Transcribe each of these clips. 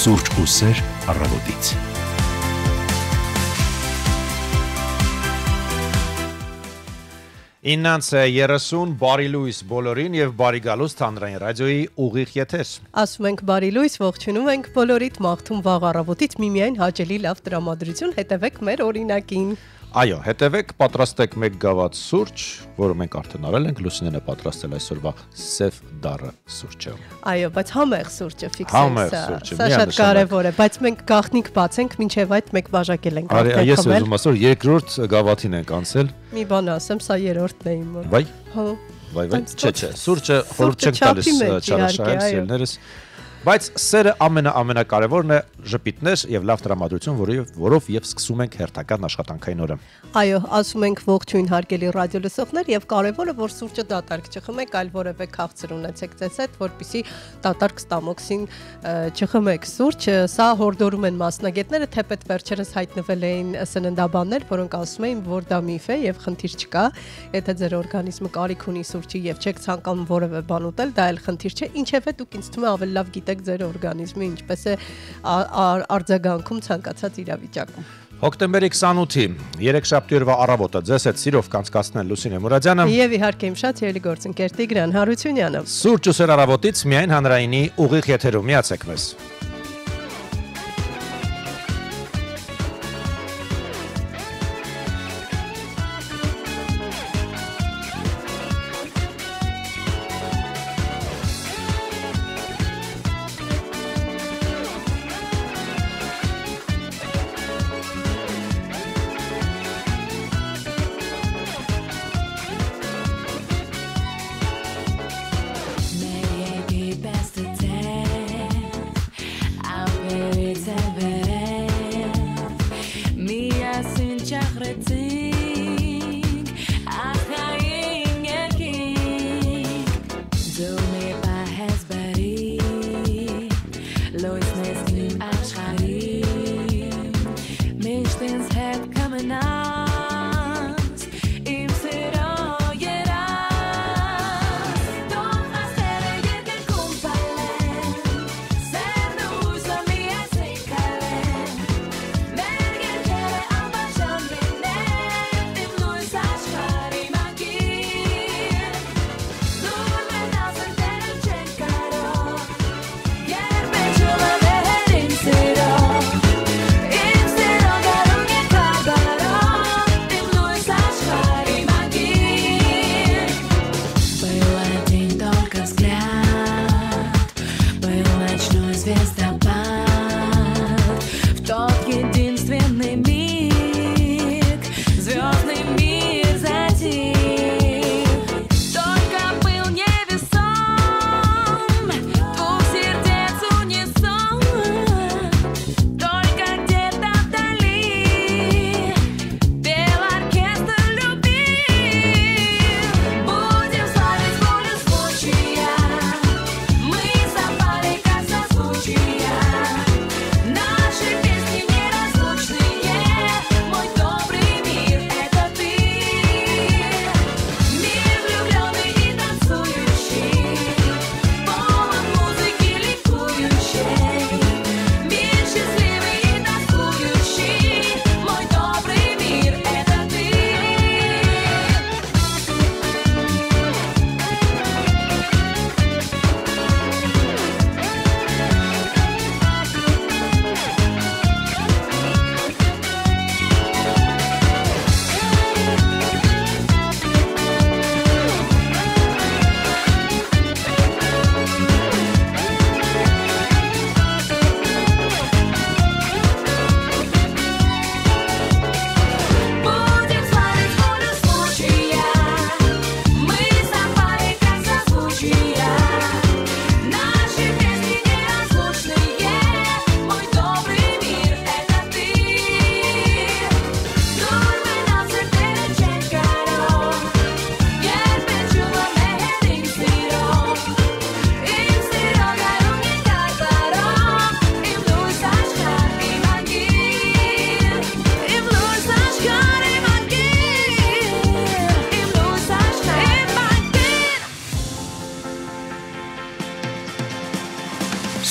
Սուրճ ու սեր առավոտից։ Իննանց 30 բարի լույս բոլորին եւ բարի գալուստ հանրային ռադիոյի ուղիղ եթեր։ Ասում ենք բարի լույս, ողջունում ենք բոլորիդ, մաղթում վաղ առավոտից միմիայն հաճելի լավ տրամադրություն, հետևեք մեր օրինակին։ Այո, հետևեք, պատրաստեք մեկ գավաթ սուրճ, որը մենք արդեն արել ենք, Լուսինեն է պատրաստել այսօրվա սև դառը սուրճը։ Այո, բայց համեղ սուրճը Համեղ ֆիքսենք սուրճը, սա շատ կարևոր է, բայց մենք գաղտնիք բացենք, մինչև այդ մեկ բաժակել ենք արդեն Ես ուզում ասոր երկրորդ գավաթին ենք անցել։ Մի բան ասեմ, սա երրորդն է իմ մոտ։ Վայ, Հա։ վայ, չէ, սուրճը խորհուրդ չենք տալիս չարաշահել սիրելիներս։ Բայց սերը ամենակարևորն է ժպիտներ եւ լավ տրամադրություն, որով եւ սկսում ենք հերթական աշխատանքային օրը։ Այո, ասում ենք ողջույն հարգելի ռադիոլսողներ եւ կարևորը որ սուրճը դատարկ չխմեք, այլ որևէ քաղցր ունեցեք ձեզ հետ, որպեսզի դատարկ ստամոքսին չխմեք սուրճը։ Սա հորդորում են մասնագետները, թեպետ վերջերս հայտնվել էին սննդաբաններ, որոնք ասում էին, որ դա միֆ է եւ խնդիր չկա, եթե ձեր օրգանիզմը կարիք ունի սուրճի եւ չեք ցանկանում որևէ բան ուտել, դա էլ խնդիր չէ, ինչեւէ դուք ինձ թվում է ավելի լավ գիտեք ձեր օրգանիզմը ինչպես է արձագանքում ցանկացած իրավիճակում։ Հոկտեմբերի 28-ի երեքշաբթի օրվա առավոտը ձեզ հետ սիրով կանցկացնել Լուսինե Մուրադյանը եւ իհարկե իմ շատ սիրելի գործընկեր Տիգրան Հարությունյանը։ Սուրճ ու սեր առավոտից միայն հանրայինի ուղիղ եթերում միացեք մեզ։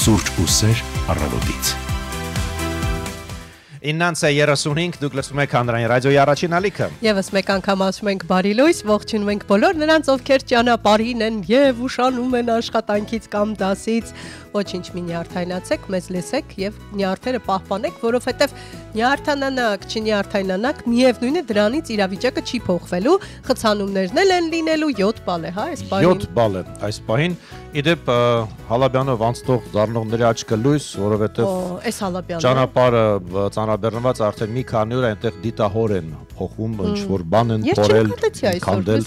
Սուրճ ու սեր առավոտից։ 9:35 դուք լսում եք Հանրային ռադիոյի առաջին ալիքը։ Եվս մեկ անգամ ասում ենք բարի լույս, ողջունում ենք բոլոր նրանց, ովքեր ճանապարհին են եւ ուշանում են աշխատանքից կամ դասից։ Ոչինչ մի նյարդայնացեք, մեզ լսեք եւ նյարդերը պահպանեք, որովհետեւ նյարդանանակ, չնյարդայնանակ, միևնույն է դրանից իրավիճակը չի փոխվելու, խցանումներն էլ են լինելու 7 բալ է, հա, այս բանին։ 7 բալ է այս պահին։ Իդեպ Հալաբյանով անցնող զարնողների աչքը լույս, որովհետեւ այս Հալաբյանը ճանապարհը ծանրաբեռնված արդեն մի քանի օր այնտեղ դիտահոր են փոխում, ինչ որ բան են փորել, քանդել,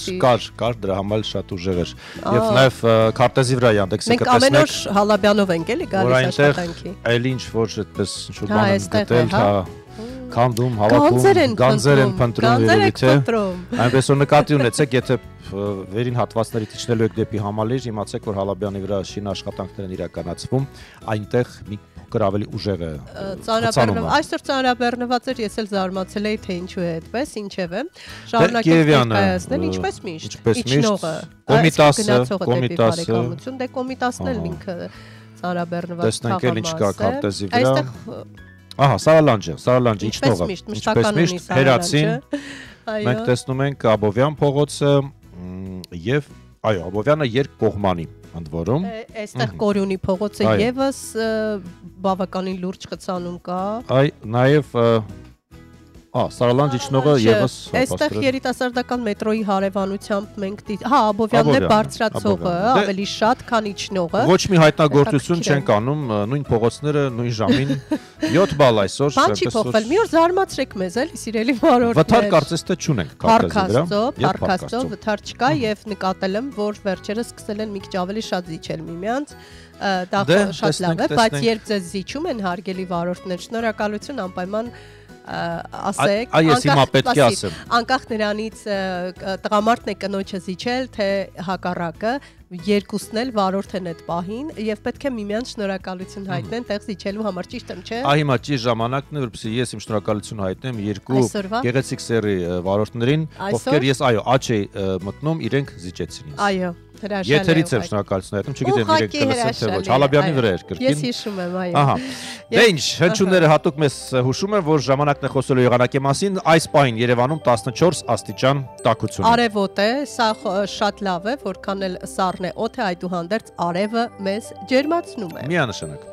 կար դրա համար շատ ուժեղ էր։ Եվ նաեւ քարտեզի վրա Yandex-ը կտեսնեք։ Մենք ամեն օր Հալաբյանով ենք էլի գալիս աշխատանքի։ Այլ ինչ որ այդպես ինչ որ բան են գտել, հա, քանդում, հավաքում, գանձեր են փնտրում երևի թե։ Այնպես որ նկատի ունեցեք, եթե վերին հատվածներից իջնելու եք դեպի Համալիր, իմացեք, որ Հալաբյանի վրա շին աշխատանքներ են իրականացվում, այնտեղ մի փոքր ավելի ուժեղ է ծանրաբեռնված։ Այսօր ծանրաբեռնված էր, ես էլ զարմացել էի, թե ինչու է այդպես, ինչև է։ Շարունակենք ներկայացնել, ինչպես միշտ։ Իջնողը, Կոմիտասը, դե Կոմիտասն էլ ինքը ծանրաբեռնված թաղամաս է։ Տեսնենք էլ ինչ կա քարտեզի վրա։ Ահա, Սարալանջը իջնողը, ինչպես միշտ Հերացին։ Մենք տեսնում ենք Աբովյան փողոցը եւ այո, Աբովյանը երկկողմանի ընդ որում։ Այստեղ Կորյունի փողոցը եւս բավականին լուրջ խցանում կա։ Այ նաեւ Սարալանջ իջնողը եւս այստեղ երիտասարդական մետրոյի հարևանությամբ մենք հա Աբովյանն է բարձրացողը ավելի շատ քան իջնողը։ Ոչ մի հայտնագործություն չեն կանում, նույն փողոցները նույն ժամին 7 բալ այսօր։ Բան չի փոխվել։ Մի օր զարմացրեք մեզ էլի սիրելի բարորդներ։ Վթար կարծես թե չունենք քարտեզի վրա։ Փառքաստո վթար չկա եւ նկատել եմ, որ վերջերս սկսել են մի քիչ ավելի շատ զիջել միմյանց։ Դա շատ լավ է, բայց երբ ձեզ զիջում են հարգելի բարորդներ, շնորհակալություն անպայման ասեք, անկախ նրանից տղամարդն է կնոջը զիջել, թե հակառակը, երկուսն էլ վարորդ են այդ պահին եւ պետք է միմյանց շնորհակալություն հայտնեն տեղ զիջելու համար, ճիշտ եմ, չէ՞։ Հիմա ճիշտ ժամանակն է, որպեսզի ես իմ շնորհակալություն հայտնեմ երկու գեղեցիկ սերի վարորդներին, ովքեր ես աչ էի մտնում, իրենք զիջեցին ինձ։ Այո, հրաշալի։ Եթերից եմ շնորհակալություն հայտնում, չգիտեմ իրենք կլսեն թե ոչ։ Հալաբյանի վրա էր կրկին։ Ես հիշում եմ, այո։ Ահա։ Դե ինչ, հնչյունները հատուկ մեզ հուշում են, որ ժամանակն է խոսելու եղանակի մասին, այս պահին Երևանում 14 աստիճան տաքություն։ Արևոտ է, սա շատ լավ է, որքան էլ սառն է օդը, այդուհանդերձ արևը մեզ ջերմացնում է։ Միանշանակ։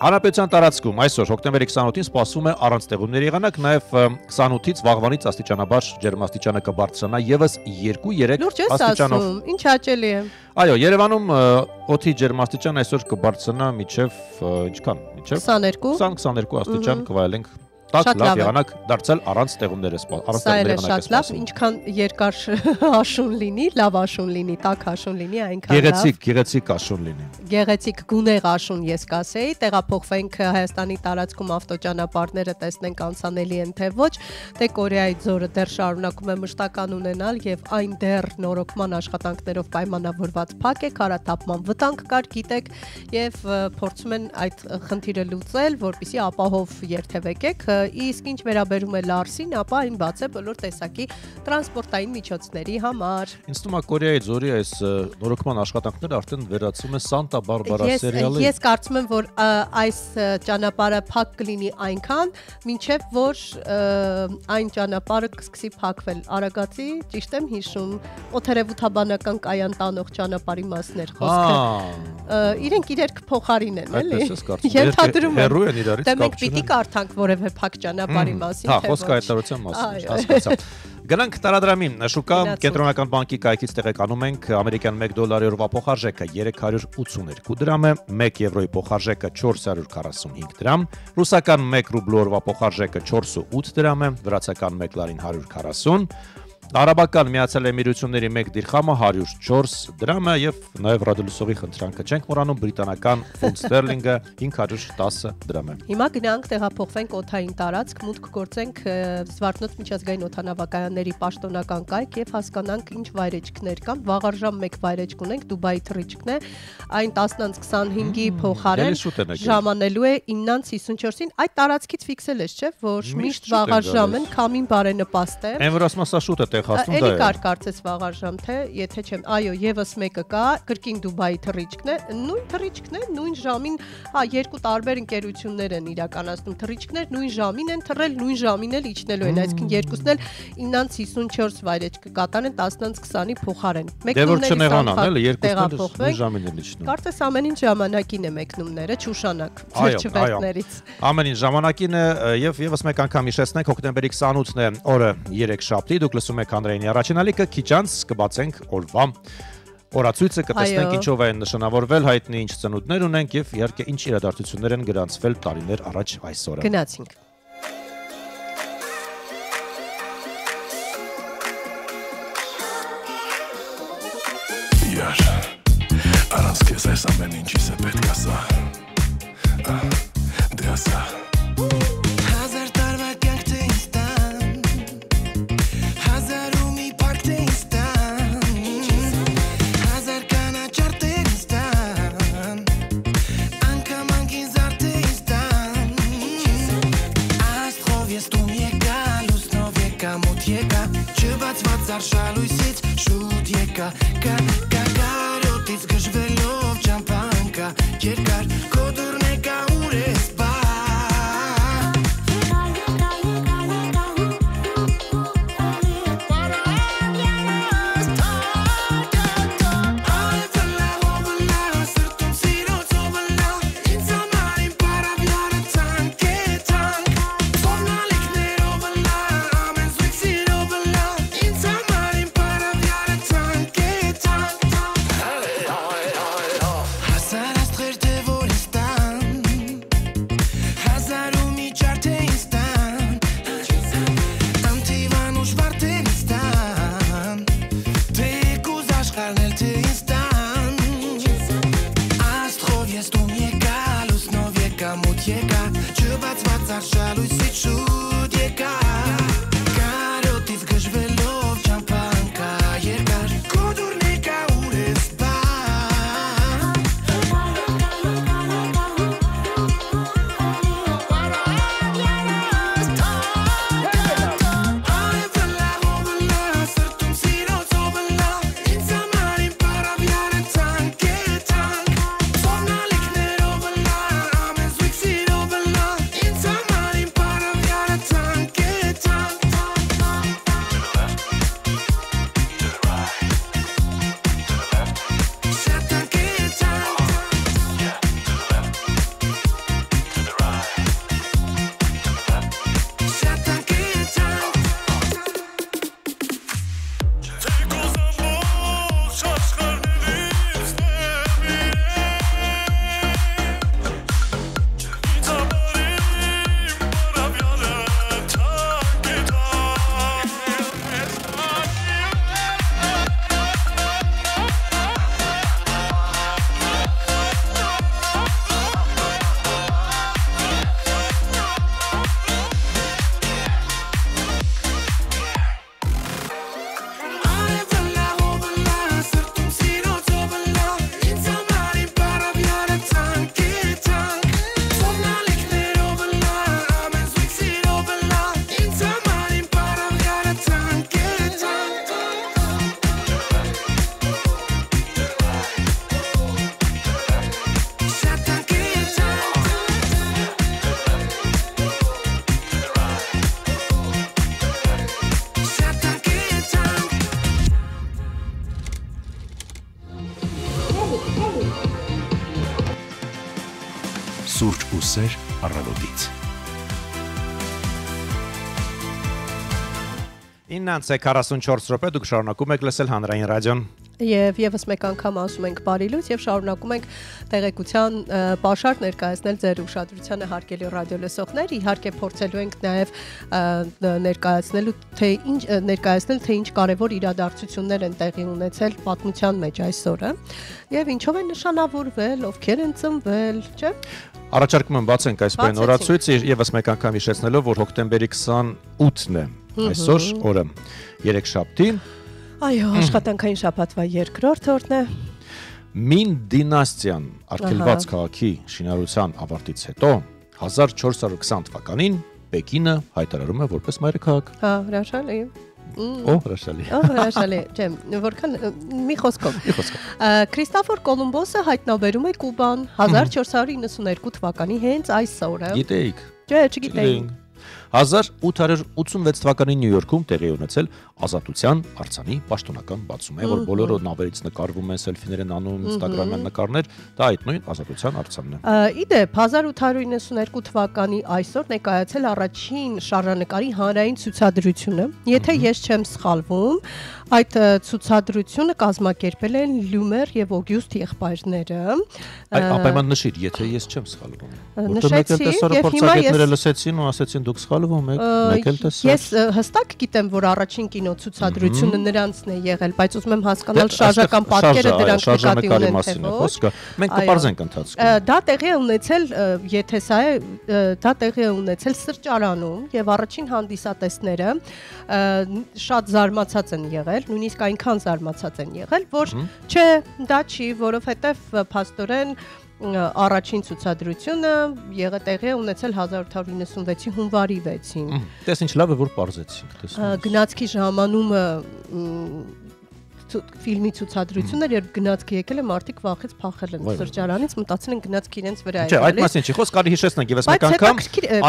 Հանրապետության տարածքում այսօր հոկտեմբերի 28-ին սպասվում է առանց տեղումների եղանակ, նաև 28-ից վաղվանից աստիճանաբար ջերմաստիճանը կբարձրանա եւս 2-3 աստիճանով։ Ինչ հաճելի է։ Այո, Երևանում օդի ջերմաստիճանը այսօր կբարձրանա մինչև ինչքան, մինչև 20-22 աստիճան կվայելենք։ Տաք լավ եղանակ դարձել առանց տեղումներ առանց տեղումների եղանակ շատ լավ, ինչքան երկար աշուն լինի, լավ աշուն լինի, տաք աշուն լինի, այնքան լավ։ Գեղեցիկ աշուն լինի։ Գեղեցիկ գունեղ աշուն ես կասեի, տեղափոխվենք Հայաստանի տարածքում ավտոճանապարհները տեսնենք անցանելի են թե ոչ, թե Կորեայի ձորը դեռ շարունակում է մշտական ունենալ եւ այն դեռ նորոգման աշխատանքներով պայմանավորված փակ է, քարաթափման վտանգ կար, գիտեք, եւ փորձում են այդ խնդիրը լուծել, որպեսզի ապահով երթևեկեք։ Իսկ ինչ վերաբերում է Լարսին, ապա այն բաց է բոլոր տեսակի տրանսպորտային միջոցների համար։ Ինձ թվում է Կորեայի ձորի այս նորոգման աշխատանքները արդեն վերածվում է Սանտա Բարբարա սերիալի։ Ես կարծում եմ, որ այս ճանապարհը փակ կլինի այնքան, մինչև որ այն ճանապարհը կսկսի փակվել։ Արագածի, ճիշտ եմ հիշում, օթերևութաբանական կայան տանող ճանապարհի մասն էր խոսքը։ Իրենք իրեր կփոխարինեն, էլի։ Ենթադրում եմ։ Հեռու են իրարից կապ չունեն։ Դե մենք պիտի կարդանք որևէ փակ ճանապարհի մասին, թե ոչ։ Հա, խոսքը հայտարարության մասին, հասկացա։ Գնանք տարադրամին, շուկա կենտրոնական բանկի կայքից տեղեկանում ենք ամերիկյան $1 օրվա փոխարժեքը 382 դրամ է, 1 եվրոյի փոխարժեքը 445 դրամ, ռուսական 1 ռուբլու օրվա փոխարժեքը 408 դրամ է, վրացական 1 լարին 140, Արաբական Միացյալ Էմիրությունների 1 դիրխամը 104 դրամ է եւ նաեւ ռադիոլուսովի խնդրանքը չենք մոռանում բրիտանական ֆունտ ստերլինգը 510 դրամ է։ Հիմա գնանք տեղափոխվենք օդային տարածք, մուտք գործենք Զվարթնոց միջազգային օդանավակայանների պաշտոնական կայք եւ հասկանանք ինչ վայրեջքներ կան։ Վաղարժամ 1 վայրեջք ունենք, Դուբայի թռիչքն է, այն 10:25-ի փոխարեն ժամանելու է 9:54-ին։ Այդ տարածքից ֆիքսել ես, չէ՞, որ միշտ վաղարժամ են, քամին բարենպաստ է։ Այն որ ասում սա շուտ է այստեղ հասնում դա է։ Էլի կար կարծես վաղար ժամ թե, եթե չեմ, այո, եւս մեկը կա, կրկին Դուբայի թռիչքն է, նույն թռիչքն է, նույն ժամին, երկու տարբեր ընկերություններ են իրականացնում թռիչքներ, նույն ժամին են թռել, նույն ժամին էլ իջնելու են, այսինքն երկուսն էլ 9:54 վայրեջք կկատարեն 10:20-ի փոխարեն։ Նույն ժամին էլ իջնում։ Կարծես ամեն ինչ ժամանակին է մեկնումները, չուշանակ, չվերթներից։ Ամեն ինչ ժամանակին է եւ եւս մեկ անգամ հիշեցնենք հոկտեմբերի 28-ն է օրը 3 շաբթի, դուք լսում եք Հանրայինի առաջին ալիքը, քիչ անց կբացենք օրվա օրացույցը, կտեսնենք ինչով են նշանավորվել, հայտնի ինչ ծնունդներ ունենք եւ իհարկե ինչ իրադարձություններ են գրանցվել տարիներ առաջ այսօրը։ Գնացինք։ Առանց քեզ այս ամեն ինչիս է պետք ասա Դե ասա Հազար տարվա կյանք թե ինձ տան Հազար ու մի պարկ թե ինձ տան Հազար կանաչար թե ինձ տան Անգամ անկին զար թե ինձ տան Աստղով ես տուն եկա Լուսնով եկա, մոտ եկա Չբացված արշալույսից շուտ եկա Կարոտից գժվելով ճամպան կա Երկար քո դուրն եկա ուր ես բա Սուրճ ու սեր առավոտից։ 9:44 րոպե դուք շարունակում եք լսել Հանրային ռադիոն։ Եվ եւս մեկ անգամ ասում ենք բարի լույս եւ շարունակում ենք տեղեկության պաշար ներկայացնել ձեր ուշադրությանը հարգելի ռադիոլսողներ, իհարկե փորձելու ենք նաեւ ներկայացնել թե ինչ կարևոր իրադարձություններ են տեղի ունեցել պատմության մեջ այսօրը եւ ինչով են նշանավորվել, ովքեր են ծնվել, չէ՞։ Առաջարկում եմ բացենք այսպես օրացույցը եւս մեկ անգամ հիշեցնելով, որ հոկտեմբերի 28-ն է այսօր օրը 3 շաբթի։ Այո, աշխատանքային շաբաթվա երկրորդ օրն է։ Մին դինաստիան արգելված քաղաքի շինարարության ավարտից հետո 1420 թվականին Պեկինը հայտարարում է որպես մայրաքաղաք։ Հա, հրաշալի։ հրաշալի։ Հրաշալի, ջեմ, որքան մի խոսքով։ Քրիստոֆոր Կոլումբոսը հայտնաբերում է Կուբան 1492 թվականի հենց այս օրը։ Գիտեիք։ Չէ, չգիտեի։ 1886 թվականին Նյու Յորքում տեղի ունեցել ազատության արձանի պաշտոնական բացումը, որ բոլորը նավերից նկարվում են, սելֆիներ են անում, Instagram-յան նկարներ, դա այդ նույն ազատության արձանն է։ Իդեպ 1892 թվականի այսօր ներկայացել առաջին շարժանկարի հանրային ցուցադրությունը։ Եթե ես չեմ սխալվում, այդ ցուցադրությունը կազմակերպել են Լյումեր եւ Օգյուստ եղբայրները։ Ապայման նշիր, եթե ես չեմ սխալվում։ Նշեցի, եւ հիմա ես լսեցին ու ասեցին դուք սխալվում եք, մեկ էլ տեսա։ Ես հստակ գիտեմ, որ առաջին կինոցուցադրությունը նրանցն է եղել, բայց ուզում եմ հասկանալ շարժական պատկերը դրանք նկատի ունեն թե ոչ։ Մենք կպարզենք ընթացքում։ Դա տեղի է ունեցել, եթե սա է, դա տեղի է ունեցել սրճարանում եւ առաջին հանդիսատեսները շատ զարմացած են եղել, նույնիսկ այնքան զարմացած են եղել, որ չէ, դա չի, որովհետեւ փաստորեն առաջին ցուցադրությունը տեղի է ունեցել 1896-ի հունվարի 6-ին։ Տես ինչ լավ է, որ պարզեցինք, տեսնում։ Գնացքի ժամանումը ֆիլմի ցուցադրություններ, երբ գնացքը եկել է, մարդիկ վախից փախել են սրճարանից, մտածել են գնացքը իրենց վրա է։ Չէ, այդ մասին չի խոսք, կարելի հիշեցնենք եւս մեկ անգամ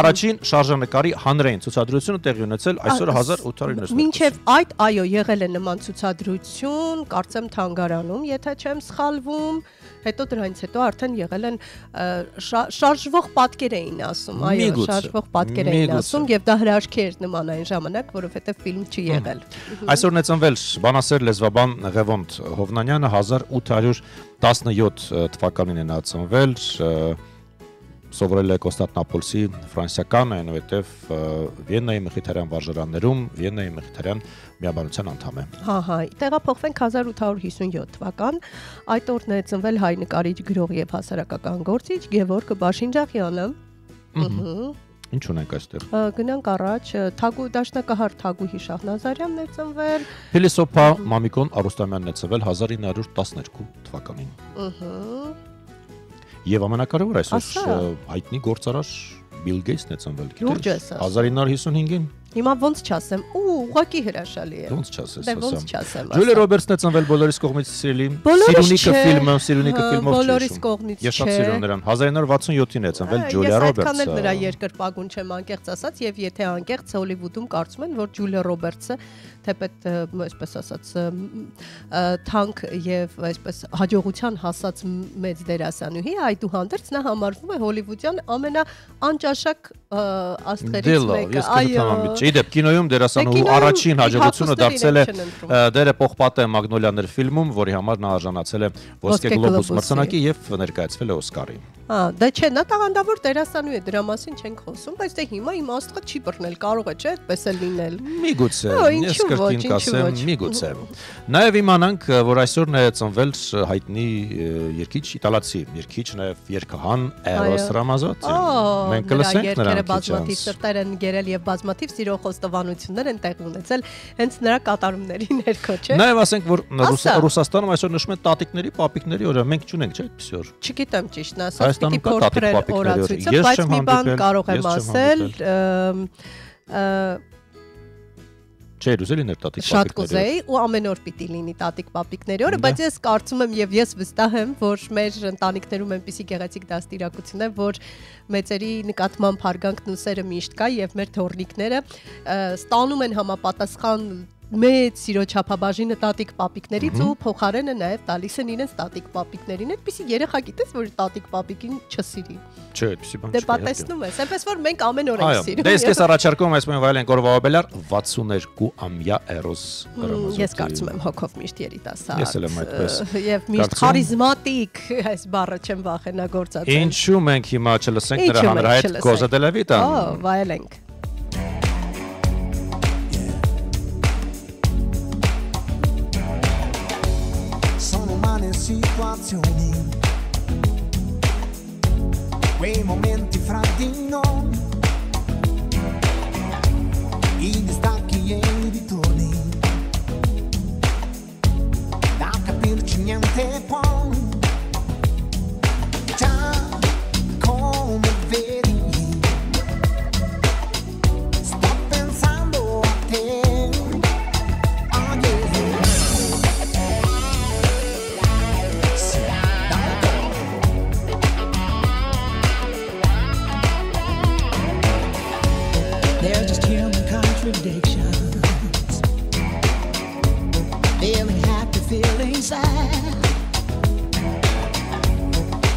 առաջին շարժանկարի հանրային ցուցադրությունը տեղի ունեցել այսօր 1892։ Մինչև այդ, այո, եղել է նման ցուցադրություն, կարծեմ Թանգարանում, եթե չեմ սխալվում, հետո դրանից հետո արդեն եղել են շարժվող պատկեր էին ասում, այո, շարժվող պատկեր էին ասում եւ դա հրաշքի էր նման այն ժամանակ, որովհետեւ ֆիլմ չի եղել։ Այսօրն է ծնվել բանասեր լեզվաբան Ղևոնդ Հովնանյանը 1817 թվականին է նա ծնվել, սովորել է Կոնստանտինոպոլսի ֆրանսիական, այնուհետև Վիեննայի մխիթարյան վարժարաններում, Վիեննայի մխիթարյան միաբանության անդամ է։ Հա, տեղափոխվենք 1857 թվական, այդ օրն է ծնվել հայ նկարիչ, գրող եւ հասարակական գործիչ Գևորգ Բաշինջախյանը։ Ինչ ունենք այստեղ։ Գնանք առաջ, դաշնակահար Թագուհի Շահնազարյանն է ծնվել։ Փիլիսոփա Մամիկոն Արուստամյանն է ծնվել 1912 թվականին։ Եվ ամենակարևոր այսօր հայտնի գործարար Բիլ Գեյթսն է ծնվել, գիտես, 1955-ին։ Հիմա ոնց չասեմ, ուղղակի հրաշալի է։ Ոնց չասես, ոնց չասեմ։ Ջուլիա Ռոբերտսն է ծնվել բոլորիս կողմից սիրելի։ Սիրունիկը ֆիլմով բոլորիս կողմից չէ։ Ես շատ սիրում նրան։ 1967-ին է ծնվել Ջուլիա Ռոբերտսը։ Ես այդքան էլ նրա երկրպագուն չեմ անկեղծ ասած, եւ եթե անկեղծ Հոլիվուդում կարծում են, որ Ջուլիա Ռոբերտսը թեպետ այսպես ասած թանկ եւ այսպես հաջողության հասած մեծ դերասանուհի, այդուհանդերձ նա համարվում է հոլիվուդյան ամենաանճաշակ աստղերից մեկը։ Այո։ Իդեպ կինոյում դերասանուհու առաջին հաջողությունը դարձել է դերը Պողպատե Մագնոլիաներ ֆիլմում, որի համար նա արժանացել է Ոսկե գլոբուս մրցանակի եւ ներկայացվել է Օսկարի։ Դա չէ, նա տաղանդավոր դերասանուհի է, դրա մասին չենք խոսում, բայց դե հիմա իմ աստղը չի բռնել, կարող է, չէ, այդպես է լինել։ Միգուցե, ես կրկին կասեմ, միգուցե։ Նաև իմանանք, որ այսօրն է ծնվել հայտնի երգիչ իտալացի, երգիչ նաև երգահան Էրոս Ռամազոտին։ Մենք կլսենք նրան բազմաթիվ սրտեր են գերել եւ բազմաթիվ սիրո խոստովանություններ են տեղի ունեցել հենց նրա կատարումների ներքո, չէ։ Նաև ասենք, որ Ռուսաստանում այսօր նշում են տատիկների, պապիկների օրը, մենք չունենք, չէ, այդպես օր։ Չգիտեմ ճիշտն ասած, պիտի փորձել օրացույցը, բայց մի բան կարող եմ ասել, չէ, ուզելի ներ տատիկ պապիկների։ Շատ կուզեի ու ամեն օր պիտի լինի տատիկ պապիկների օրը, բայց ես կարծում եմ եւ ես վստահ եմ, որ մեր ընտանիքներում այնպիսի գեղեցիկ դաստիարակություն է, որ մեծերի նկատմամբ հարգանքն ու սերը միշտ կա եւ մեր թորնիկները ստանում են համապատասխան մեծ սիրո չափաբաժինը տատիկ պապիկներից ու փոխարենը նաև տալիս են իրենց տատիկ պապիկներին։ Այդպիսի երեխա գիտես, որ տատիկ պապիկին չսիրի։ Չէ, այդպիսի բան չէ։ Դե պատեսնում ես, այնպես որ մենք ամեն օր ենք սիրում։ Դե ես առաջարկում եմ Վայելեն Կորովաբելար 62-ամյա Էրոս Ռամազոտի։ Ես կարծում եմ հոգով միշտ երիտասարդ։ Ես էլ եմ այդպես։ Եվ միշտ խարիզմատիկ, այս բառը չեմ վախենա գործածել։ Ինչու մենք հիմա չլսենք նրա հանրահայտ Կոզա դե լա Վիտան։ Վայելենք։ Situazioni, quei momenti fra di noi, i distacchi e i ritorni, da capirci niente poi, già come vedi, sto pensando a te. feeling happy, feeling sad.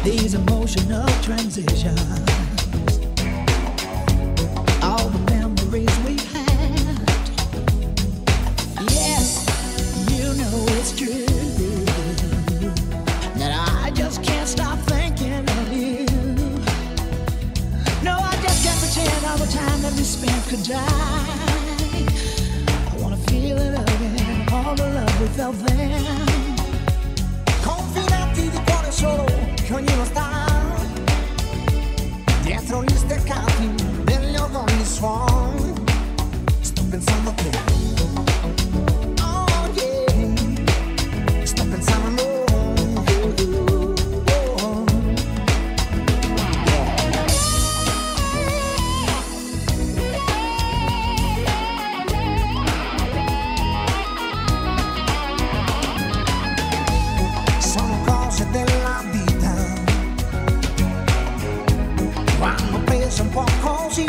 These emotional transitions, all the memories we've had. Yes, you know it's true that I just can't stop thinking of you. No, I just can't pretend all the time that we spent could die. I wanna feel it again, all the love we felt then. Confidenti di cuore solo che ognuno sta dietro gli steccati degli orgogli suoni. Sto pensando a te. Oh yeah. Sto pensando a noi. Sono cose della vita, vanno prese un po' così.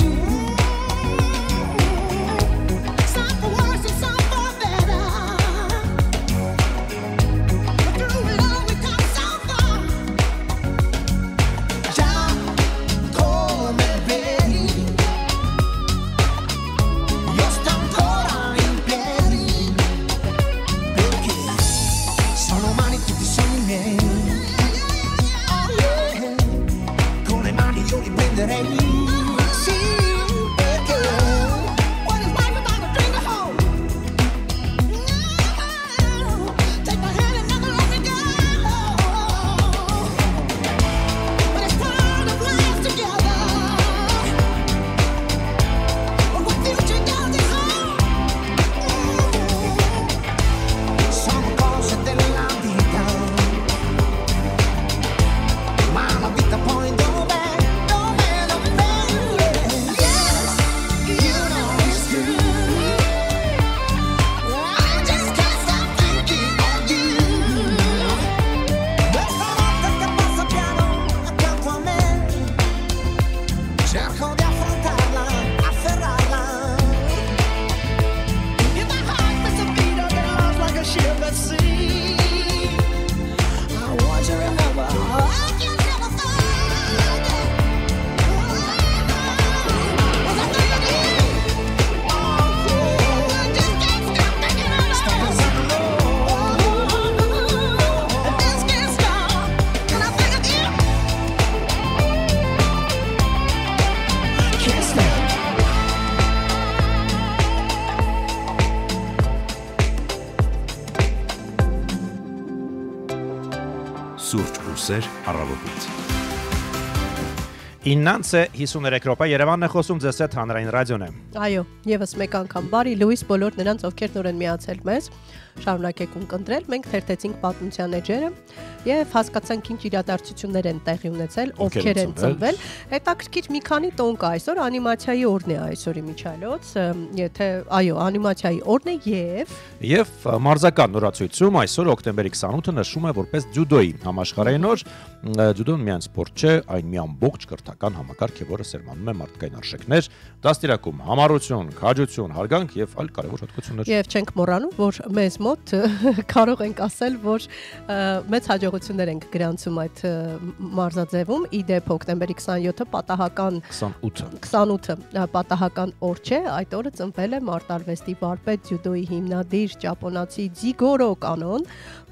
Some for worse and some for better, but through it all we come so far. Già come vedi, io sto ancora in piedi, perché sono umani tutti i sogni miei. Oh yeah, con le mani io li prenderei. Sì, perché what is life without a drink of hope? No, take my hand and never let me go. But it's part of life together. But what future does is sono cose della vita, ma la vita poi dov'è? Yes, you know it's true. I just can't stop thinking of you. Questa notte che passa piano accanto a me, cerco di affrontarla, afferrarla. In my heart there's a beat of it lost like a ship at sea. I want you to remember I can never find it. Was I thinking of you? Oh yeah, I just can't stop thinking of you. Stop pensando I just can't stop. Can I think of you? Can't stop. Սուրճ ուսեր առավոտից։ 9:53 րոպե Երևանն է խոսում ձեզ հետ հանրային ռադիոն է։ Այո, եւս մեկ անգամ բարի լույս բոլոր նրանց, ովքեր նոր են միացել մեզ։ Շարունակեք ունկնդրել, մենք թերթեցինք պատմության էջերը եւ հասկացանք ինչ իրադարձություններ են տեղի ունեցել, ովքեր են ծնվել։ Հետաքրքիր մի քանի տոն կա այսօր, անիմացիայի օրն է այսօրի միջալոց, եթե այո, անիմացիայի օրն է Եվ մարզական նորացույցում այսօր հոկտեմբերի 28-ը նշում է որպես ձյուդոյի համաշխարհային օր։ Ձյուդոն միայն սպորտ չէ, այն մի ամբողջ կրթական համակարգ է, որը սերմանում է մարդկային արժեքներ, դաստիարակում համառություն, քաջություն, հարգանք եւ այլ կարեւոր հատկություններ։ Եվ չենք մոռանում, որ մեզ մոտ կարող ենք ասել, որ մեծ հաջողություններ ենք գրանցում այդ մարզաձևում։ Իդեպ հոկտեմբերի 27-ը պատահական 28-ը պատահական օր չէ, այդ օրը ծնվել է մարտարվեստի վարպետ ձյուդոյի հիմնադիր ճապոնացի Ձիգորո Կանոն։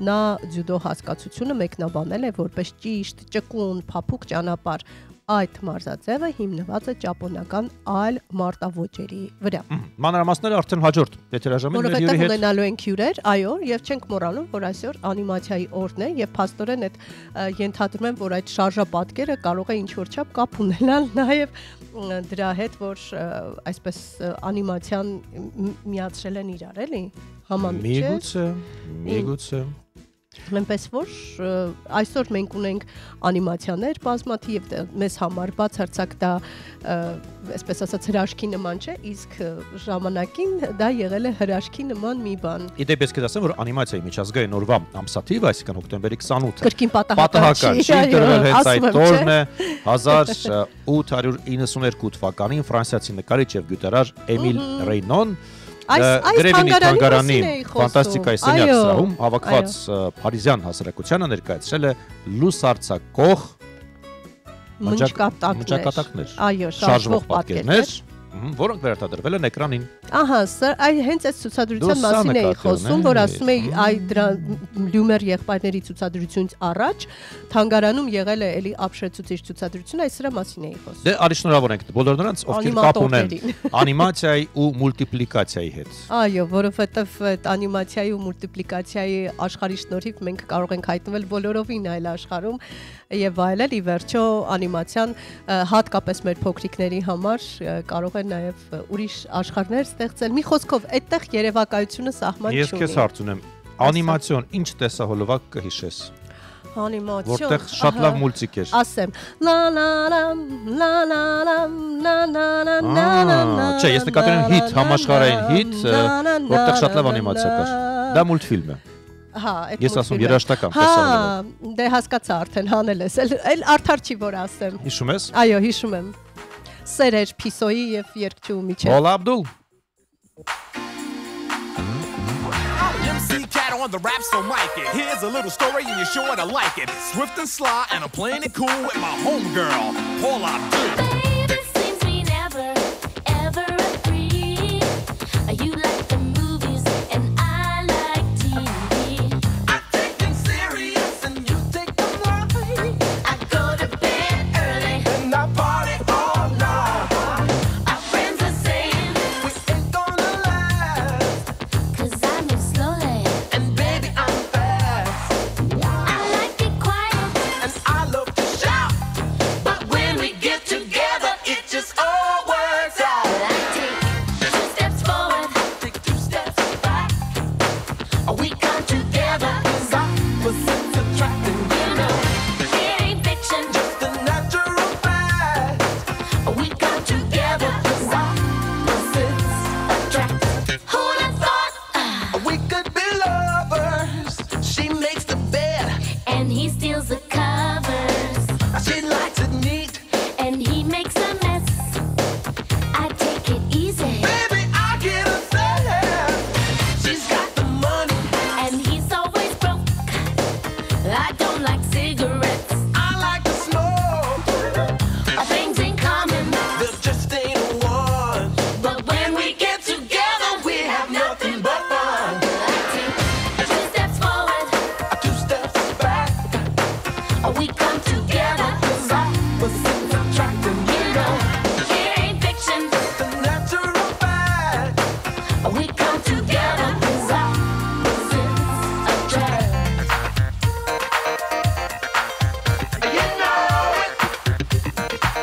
Նա ձյուդո հասկացությունը մեկնաբանել է որպես ճիշտ, ճկուն, փափուկ ճանապարհ։ Այդ մարզաձևը հիմնված է ճապոնական այլ մարտավոճերի վրա։ Մանրամասները արդեն հաջորդ եթերաժամին մեր հյուրի հետ։ Որովհետև ունենալու ենք հյուրեր, այո, եւ չենք մոռանում, որ այսօր անիմացիայի օրն է եւ փաստորեն այդ ենթադրում եմ, որ այդ շարժապատկերը կարող է ինչ-որ չափ կապ ունենալ նաեւ դրա հետ, որ այսպես անիմացիան միացրել են իրար, էլի։ Համամիջ է։ Միգուցե։ Այնպես որ այսօր մենք ունենք անիմացիաներ բազմաթիվ եւ մեզ համար բացարձակ դա այսպես ասած հրաշքի նման չէ, իսկ ժամանակին դա եղել է հրաշքի նման մի բան։ Իդեպ ես կասեմ, որ անիմացիայի միջազգային օրվա ամսաթիվը, այսինքն հոկտեմբերի 28-ը կրկին պատահական չի դրվել հենց այդ օրն է 1892 թվականին ֆրանսիացի նկարիչ եւ գյուտերար Էմիլ Ռեյնոն Գրևինի թանգարանին ֆանտաստիկայի սենյակ սրահում հավաքված Փարիզյան հասարակությանը ներկայացրել է լուսարձակող մնջակատակներ, շարժվող պատկերներ, որոնք վերարտադրվել են էկրանին։ Ահա, սա հենց այս ցուցադրության մասին էի խոսում, որ ասում էի դրա Լյումեր եղբայրների ցուցադրությունից առաջ թանգարանում եղել է էլի ապշեցուցիչ ցուցադրություն, այս սրա մասին էի խոսում։ Դե արի շնորհավոր ենք բոլոր նրանց, ովքեր կապ ունեն անիմացիայի ու մուլտիպլիկացիայի հետ։ Այո, որովհետև այդ անիմացիայի ու մուլտիպլիկացիայի աշխարհի շնորհիվ մենք կարող ենք հայտնվել բոլորովին այլ աշխարհում եւ այլել ի վերջո անիմացիան հատկապես մեր փոքրիկների համար կարող է նաեւ ուրիշ աշխարհներ ստեղծել։ Մի խոսքով, այդտեղ երևակայությունը սահման չունի։ Ես քեզ հարց ունեմ, անիմացիոն ինչ տեսահոլովակ կհիշես։ Անիմացիոն, որտեղ շատ լավ մուլտիկ էր։ Ասեմ, լա լա լամ, լա լա լամ, լա լա լա։ Չէ, ես նկատել եմ հիթ, համաշխարհային հիթ, որտեղ շատ լավ անիմացիա կար։ Դա մուլտֆիլմ է։ Հա, ես ասում երաժշտական տեսահոլովակ։ Հա, դե հասկացա արդեն հանել ես, էլ արդար չի որ ասեմ։ Հիշում ես։ Այո, հիշում եմ։ Սերեր Փիսոյի եւ երկչու միջև։ Հոլ Աբդուլ։ On the rap, so mic it. Here's a little story and you're sure to like it. Swift and sly and I'm playing it cool with my homegirl, Paula Abdul. Baby, seems we never, ever agree. You like the movies and I like TV. I take things serious and you take them light. I go to bed early And I party all night. Our friends are saying We ain't gonna last. 'cause I move slowly. And baby, I'm fast. I like it quiet, And I love to shout. but when we get together, It just all works out. I take 2 steps forward, Take 2 steps back. we come together. Opposites attracting. You know, it ain't fiction. The natural fact. We come together. Opposites attract. Who'd have thought? We could be lovers. She makes the bed. And he steals the covers, She likes it neat. and he makes a mess. I take it easy, Baby, I get upset. She's got the money. and he's always broke. I don't like cigarettes, I like to smoke. things in common. There just ain't one. But when we get together, We have nothing but fun. I take 2 steps forward, 2 steps back. we come together. Opposites attracting. You know, it ain't fiction. The natural fact. We come together. Opposites attract. You know it.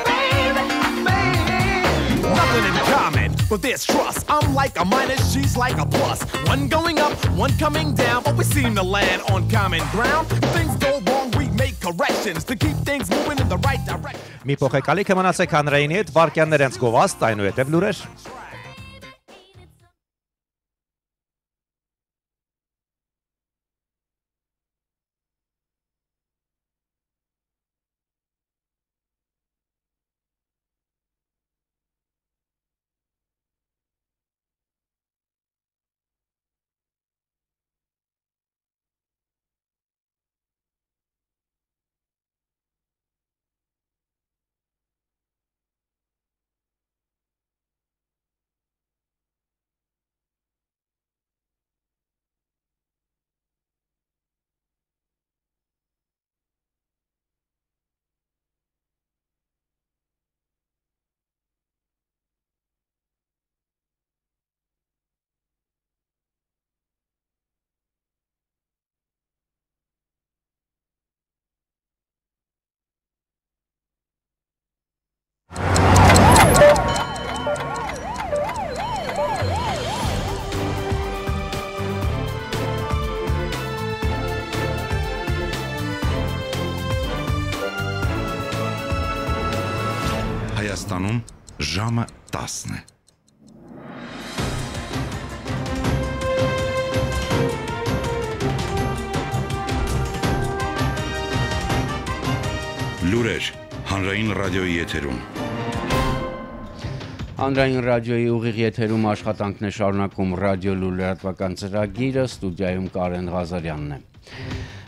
Baby, baby. Nothing in common, but there's trust. I'm like a minus, she's like a plus. One going up, one coming down, but we seem to land on common ground. If things go wrong, we make corrections to keep things moving in the right direction. Մի փոխեկալիք մնացեք հանրայինի հետ, վարկյաններ հենց գովաստ, այնուհետև լուրեր։ Հայաստանում ժամը 10 է։ Լուրեր հանրային ռադիոյի եթերում։ Հանրային ռադիոյի ուղիղ եթերում աշխատանքն է շարունակում ռադիո լուրատվական ծրագիրը, ստուդիայում Կարեն Ղազարյանն է։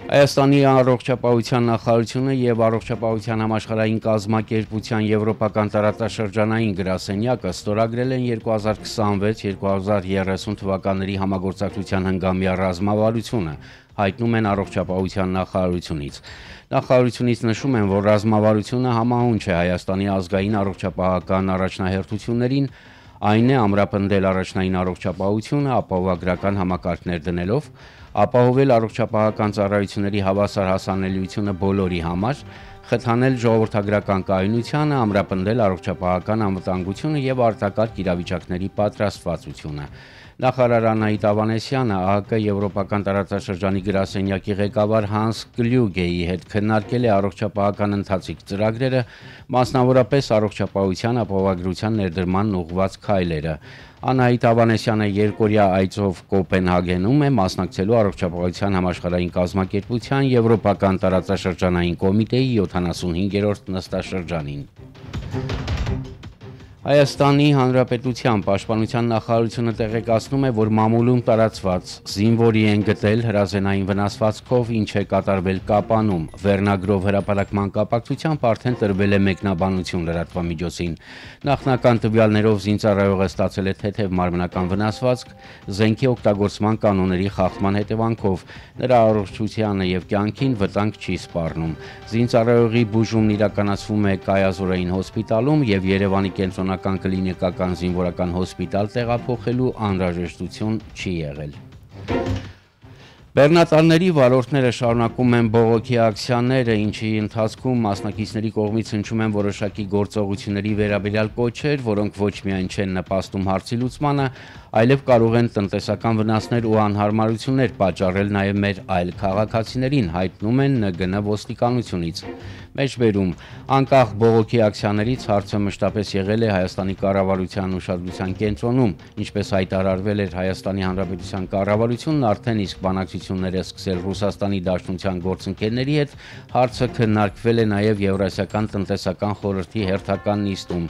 Հայաստանի առողջապահության նախարարությունը եւ առողջապահության համաշխարհային կազմակերպության եվրոպական տարածաշրջանային գրասենյակը ստորագրել են 2026-2030 թվականների համագործակցության հնգամյա ռազմավարությունը, հայտնում են առողջապահության նախարարությունից։ Նախարարությունից նշում են, որ ռազմավարությունը համահունչ է Հայաստանի ազգային առողջապահական առաջնահերթություններին, այն է ամրապնդել առաջնային առողջապահությունը ապահովագրական համակարգներ դնելով, ապահովել առողջապահական ծառայությունների հավասար հասանելիությունը բոլորի համար, խթանել ժողովրդագրական կայունությանը, ամրապնդել առողջապահական անվտանգությունը եւ արտակարգ իրավիճակների պատրաստվածությունը։ Նախարար Անահիտ Ավանեսյանը ԱՀԿ Եվրոպական տարածաշրջանի գրասենյակի ղեկավար Հանս Կլյուգեի հետ քննարկել է առողջապահական ընթացիկ ծրագրերը, մասնավորապես առողջապահության ապահովագրության ներդրմանն ուղղված քայլերը։ Անահիտ Ավանեսյանը երկօրյա այցով Կոպենհագենում է մասնակցելու առողջապահության համաշխարհային կազմակերպության Եվրոպական տարածաշրջանային կոմիտեի 75-րդ նստաշրջանին։ Հայաստանի Հանրապետության պաշտպանության նախարարությունը տեղեկացնում է, որ մամուլում տարածված զինվորի են գտել հրազենային վնասվածքով, ինչ է կատարվել Կապանում։ Վերնագրով հրապարակման կապակցությամբ արդեն տրվել է մեկնաբանություն լրատվամիջոցին։ Նախնական տվյալներով զինծառայողը ստացել է թեթև մարմնական վնասվածք, զենքի օգտագործման կանոնների խախտման հետևանքով։ Նրա առողջությանը եւ կյանքին վտանգ չի սպառնում։ Զինծառայողի բուժումն իրականացվում է Կայազորային հոսպիտալում եւ Երևանի կենտրոնական կլինիկական զինվորական հոսպիտալ տեղափոխելու անհրաժեշտություն չի եղել։ Բեռնատարների վարորդները շարունակում են բողոքի ակցիաները, ինչի ընթացքում մասնակիցների կողմից հնչում են որոշակի գործողությունների վերաբերյալ կոչեր, որոնք ոչ միայն չեն նպաստում հարցի լուծմանը, այլև կարող են տնտեսական վնասներ ու անհարմարություններ պատճառել նաև մեր այլ քաղաքացիներին, հայտնում են ՆԳՆ ոստիկանությունից։ Մեջբերում անկախ բողոքի ակցիաներից հարցը մշտապես եղել է Հայաստանի կառավարության ուշադրության կենտրոնում, ինչպես հայտարարվել էր Հայաստանի Հանրապետության կառավարությունն արդեն իսկ բանակցություններ է սկսել Ռուսաստանի Դաշնության գործընկերների հետ, հարցը քննարկվել է նաև Եվրասիական տնտեսական խորհրդի հերթական նիստում։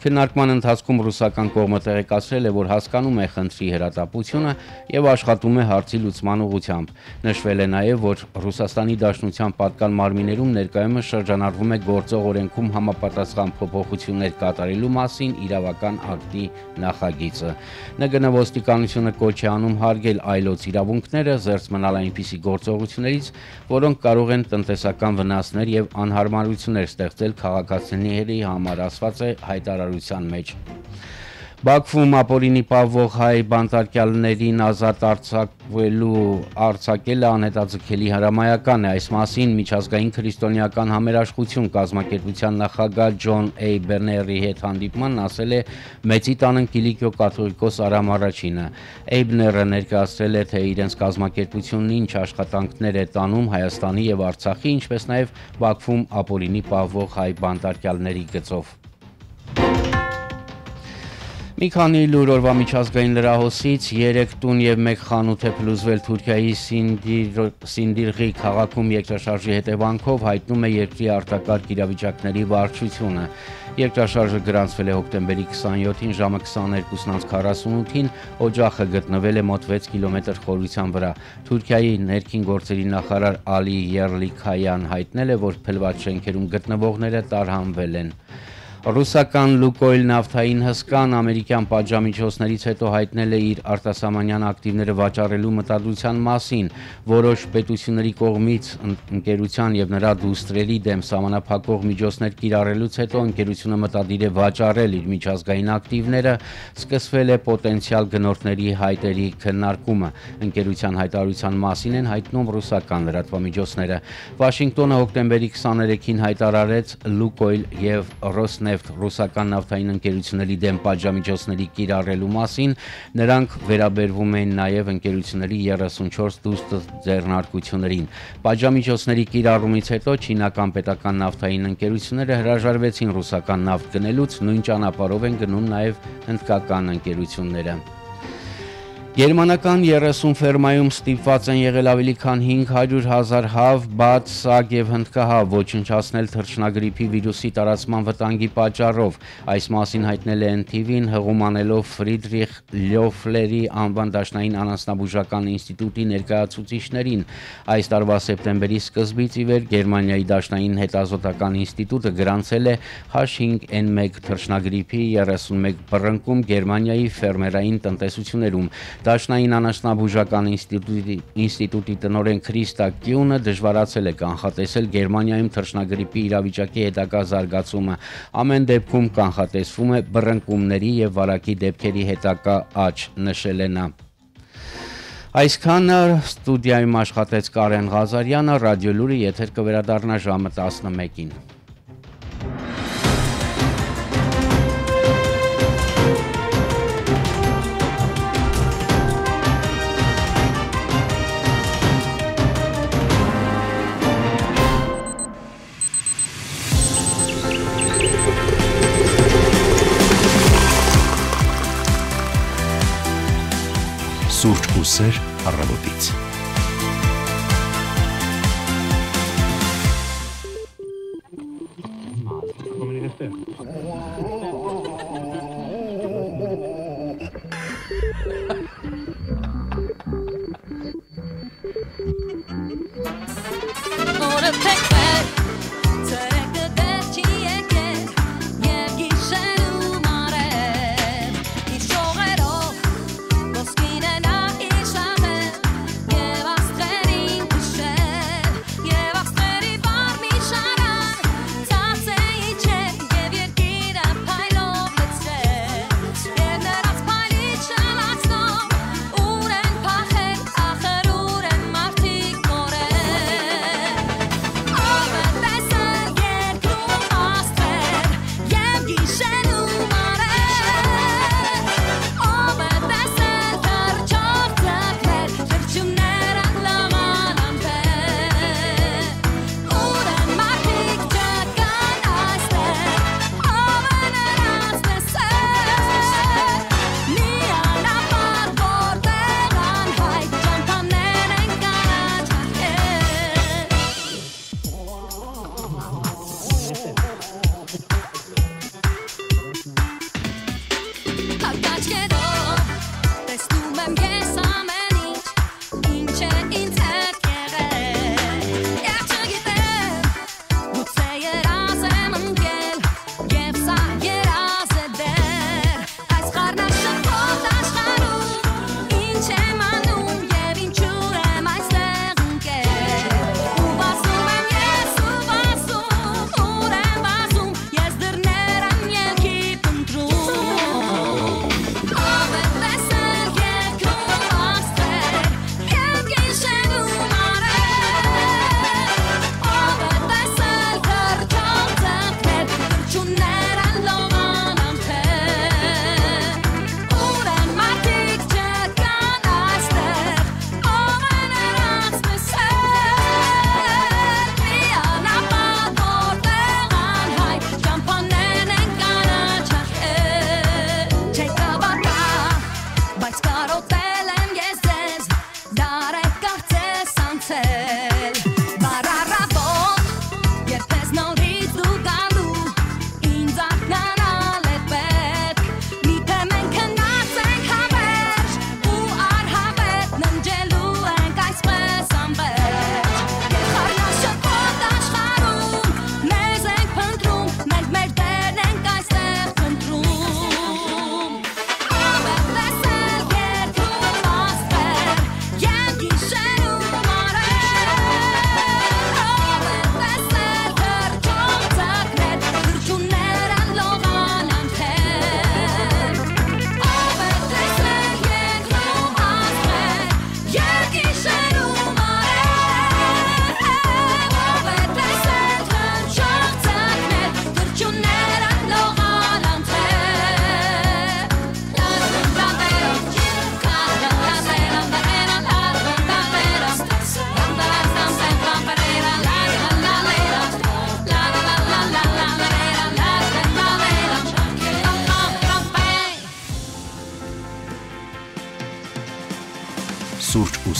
Քննարկման ընթացքում ռուսական կողմը տեղեկացրել է, որ հասկանում է խնդրի հրատապությունը եւ աշխատում է հարցի լուծման ուղղությամբ։ Նշվել է նաեւ, որ Ռուսաստանի Դաշնության պատկան մարմիններում ներկայումս շրջանառվում է գործող օրենքում համապատասխան փոփոխություններ կատարելու մասին իրավական ակտի նախագիծը։ ՆԳՆ ոստիկանությունը կոչ է անում հարգել այլոց իրավունքները, զերծ մնալ այնպիսի գործողություններից, որոնք կարող են տնտեսական վնասներ եւ անհարմարություններ ստեղծել քաղաքացիների համար, ասված է հայտարարության մեջ։ Բաքվում ապօրինի պահվող հայ բանտարկյալներին ազատ արձակելը անհետաձգելի հրամայական է։ Այս մասին միջազգային քրիստոնեական համերաշխություն կազմակերպության նախագահ Ջոն Էյբների հետ հանդիպմանն ասել է Մեծի տանն Կիլիկիո կաթողիկոս Արամ Առաջինը։ Էյբները ներկայացրել է, թե իրենց կազմակերպությունն ինչ աշխատանքներ է տանում Հայաստանի եւ Արցախի, ինչպես նաեւ Բաքվում ապօրինի պահվող հայ բանտարկյալների գծով։ Մի քանի լուր օրվա միջազգային լրահոսից 3 տուն եւ 1 խանութ է փլուզվել Թուրքիայի Սինդիրղի քաղաքում երկրաշարժի հետևանքով, հայտնում է երկրի արտակարգ իրավիճակների վարչությունը։ Երկրաշարժը գրանցվել է հոկտեմբերի 27-ին ժամը 22:48-ին, օջախը գտնվել է մոտ 6 կիլոմետր խորության վրա։ Թուրքիայի ներքին գործերի նախարար Ալի Եռլիքայան հայտնել է, որ փլված շենքերում գտնվողները տարհանվել են։ Ռուսական Լուկոյլ նավթային հսկան ամերիկյան պատժամիջոցներից հետո հայտնել է իր արտասահմանյան ակտիվները վաճառելու մտադրության մասին, որոշ պետությունների կողմից ընկերության եւ նրա դուստրերի դեմ սահմանափակող միջոցներ կիրառելուց հետո ընկերությունը մտադիր է վաճառել իր միջազգային ակտիվները, սկսվել է պոտենցիալ գնորդների հայտերի քննարկումը։ Ընկերության հայտարարության մասին են հայտնում ռուսական լրատվամիջոցները։ Վաշինգտոնը հոկտեմբերի 23-ին հայտարարեց Լուկոյլ եւ Ռոսնեֆտ ռուսական նավթային ընկերությունների դեմ պատժամիջոցների կիրառելու մասին, նրանք վերաբերվում են նաև ընկերությունների 34 դուստ ձեռնարկություններին։ Պատժամիջոցների կիրառումից հետո չինական պետական նավթային ընկերությունները հրաժարվեցին ռուսական նավթ գնելուց, նույն ճանապարհով են գնում նաև հնդկական ընկերությունները։ Գերմանական 30 ֆերմայում ստիպված են եղել ավելի քան 500,000 հավ, բաց, սագ եւ հնդկահավ ոչնչացնել թռչնագրիփի վիրուսի տարածման վտանգի պատճառով։ Այս մասին հայտնել է NTV-ն հղում անելով Ֆրիդրիխ Լյոֆլերի անվան դաշնային անասնաբուժական ինստիտուտի ներկայացուցիչներին։ Այս տարվա սեպտեմբերի սկզբից ի վեր Գերմանիայի դաշնային հետազոտական ինստիտուտը գրանցել է H5N1 թռչնագրիփի 31 բռնկում Գերմանիայի ֆերմերային տնտեսություններում։ Դաշնային անասնաբուժական ինստիտուտի տնօրեն Քրիստա Կյունը դժվարացել է կանխատեսել Գերմանիայում թռչնագրիփի իրավիճակի հետագա զարգացումը։ Ամեն դեպքում կանխատեսվում է բռնկումների եւ վարակի դեպքերի հետագա աճ, նշել է նա։ Այսքանը ստուդիայում աշխատեց Կարեն Ղազարյանը, ռադիոլուրը եթեր կվերադառնա ժամը 11-ին։ Սուրճ ու սեր առավոտից։ Yeah.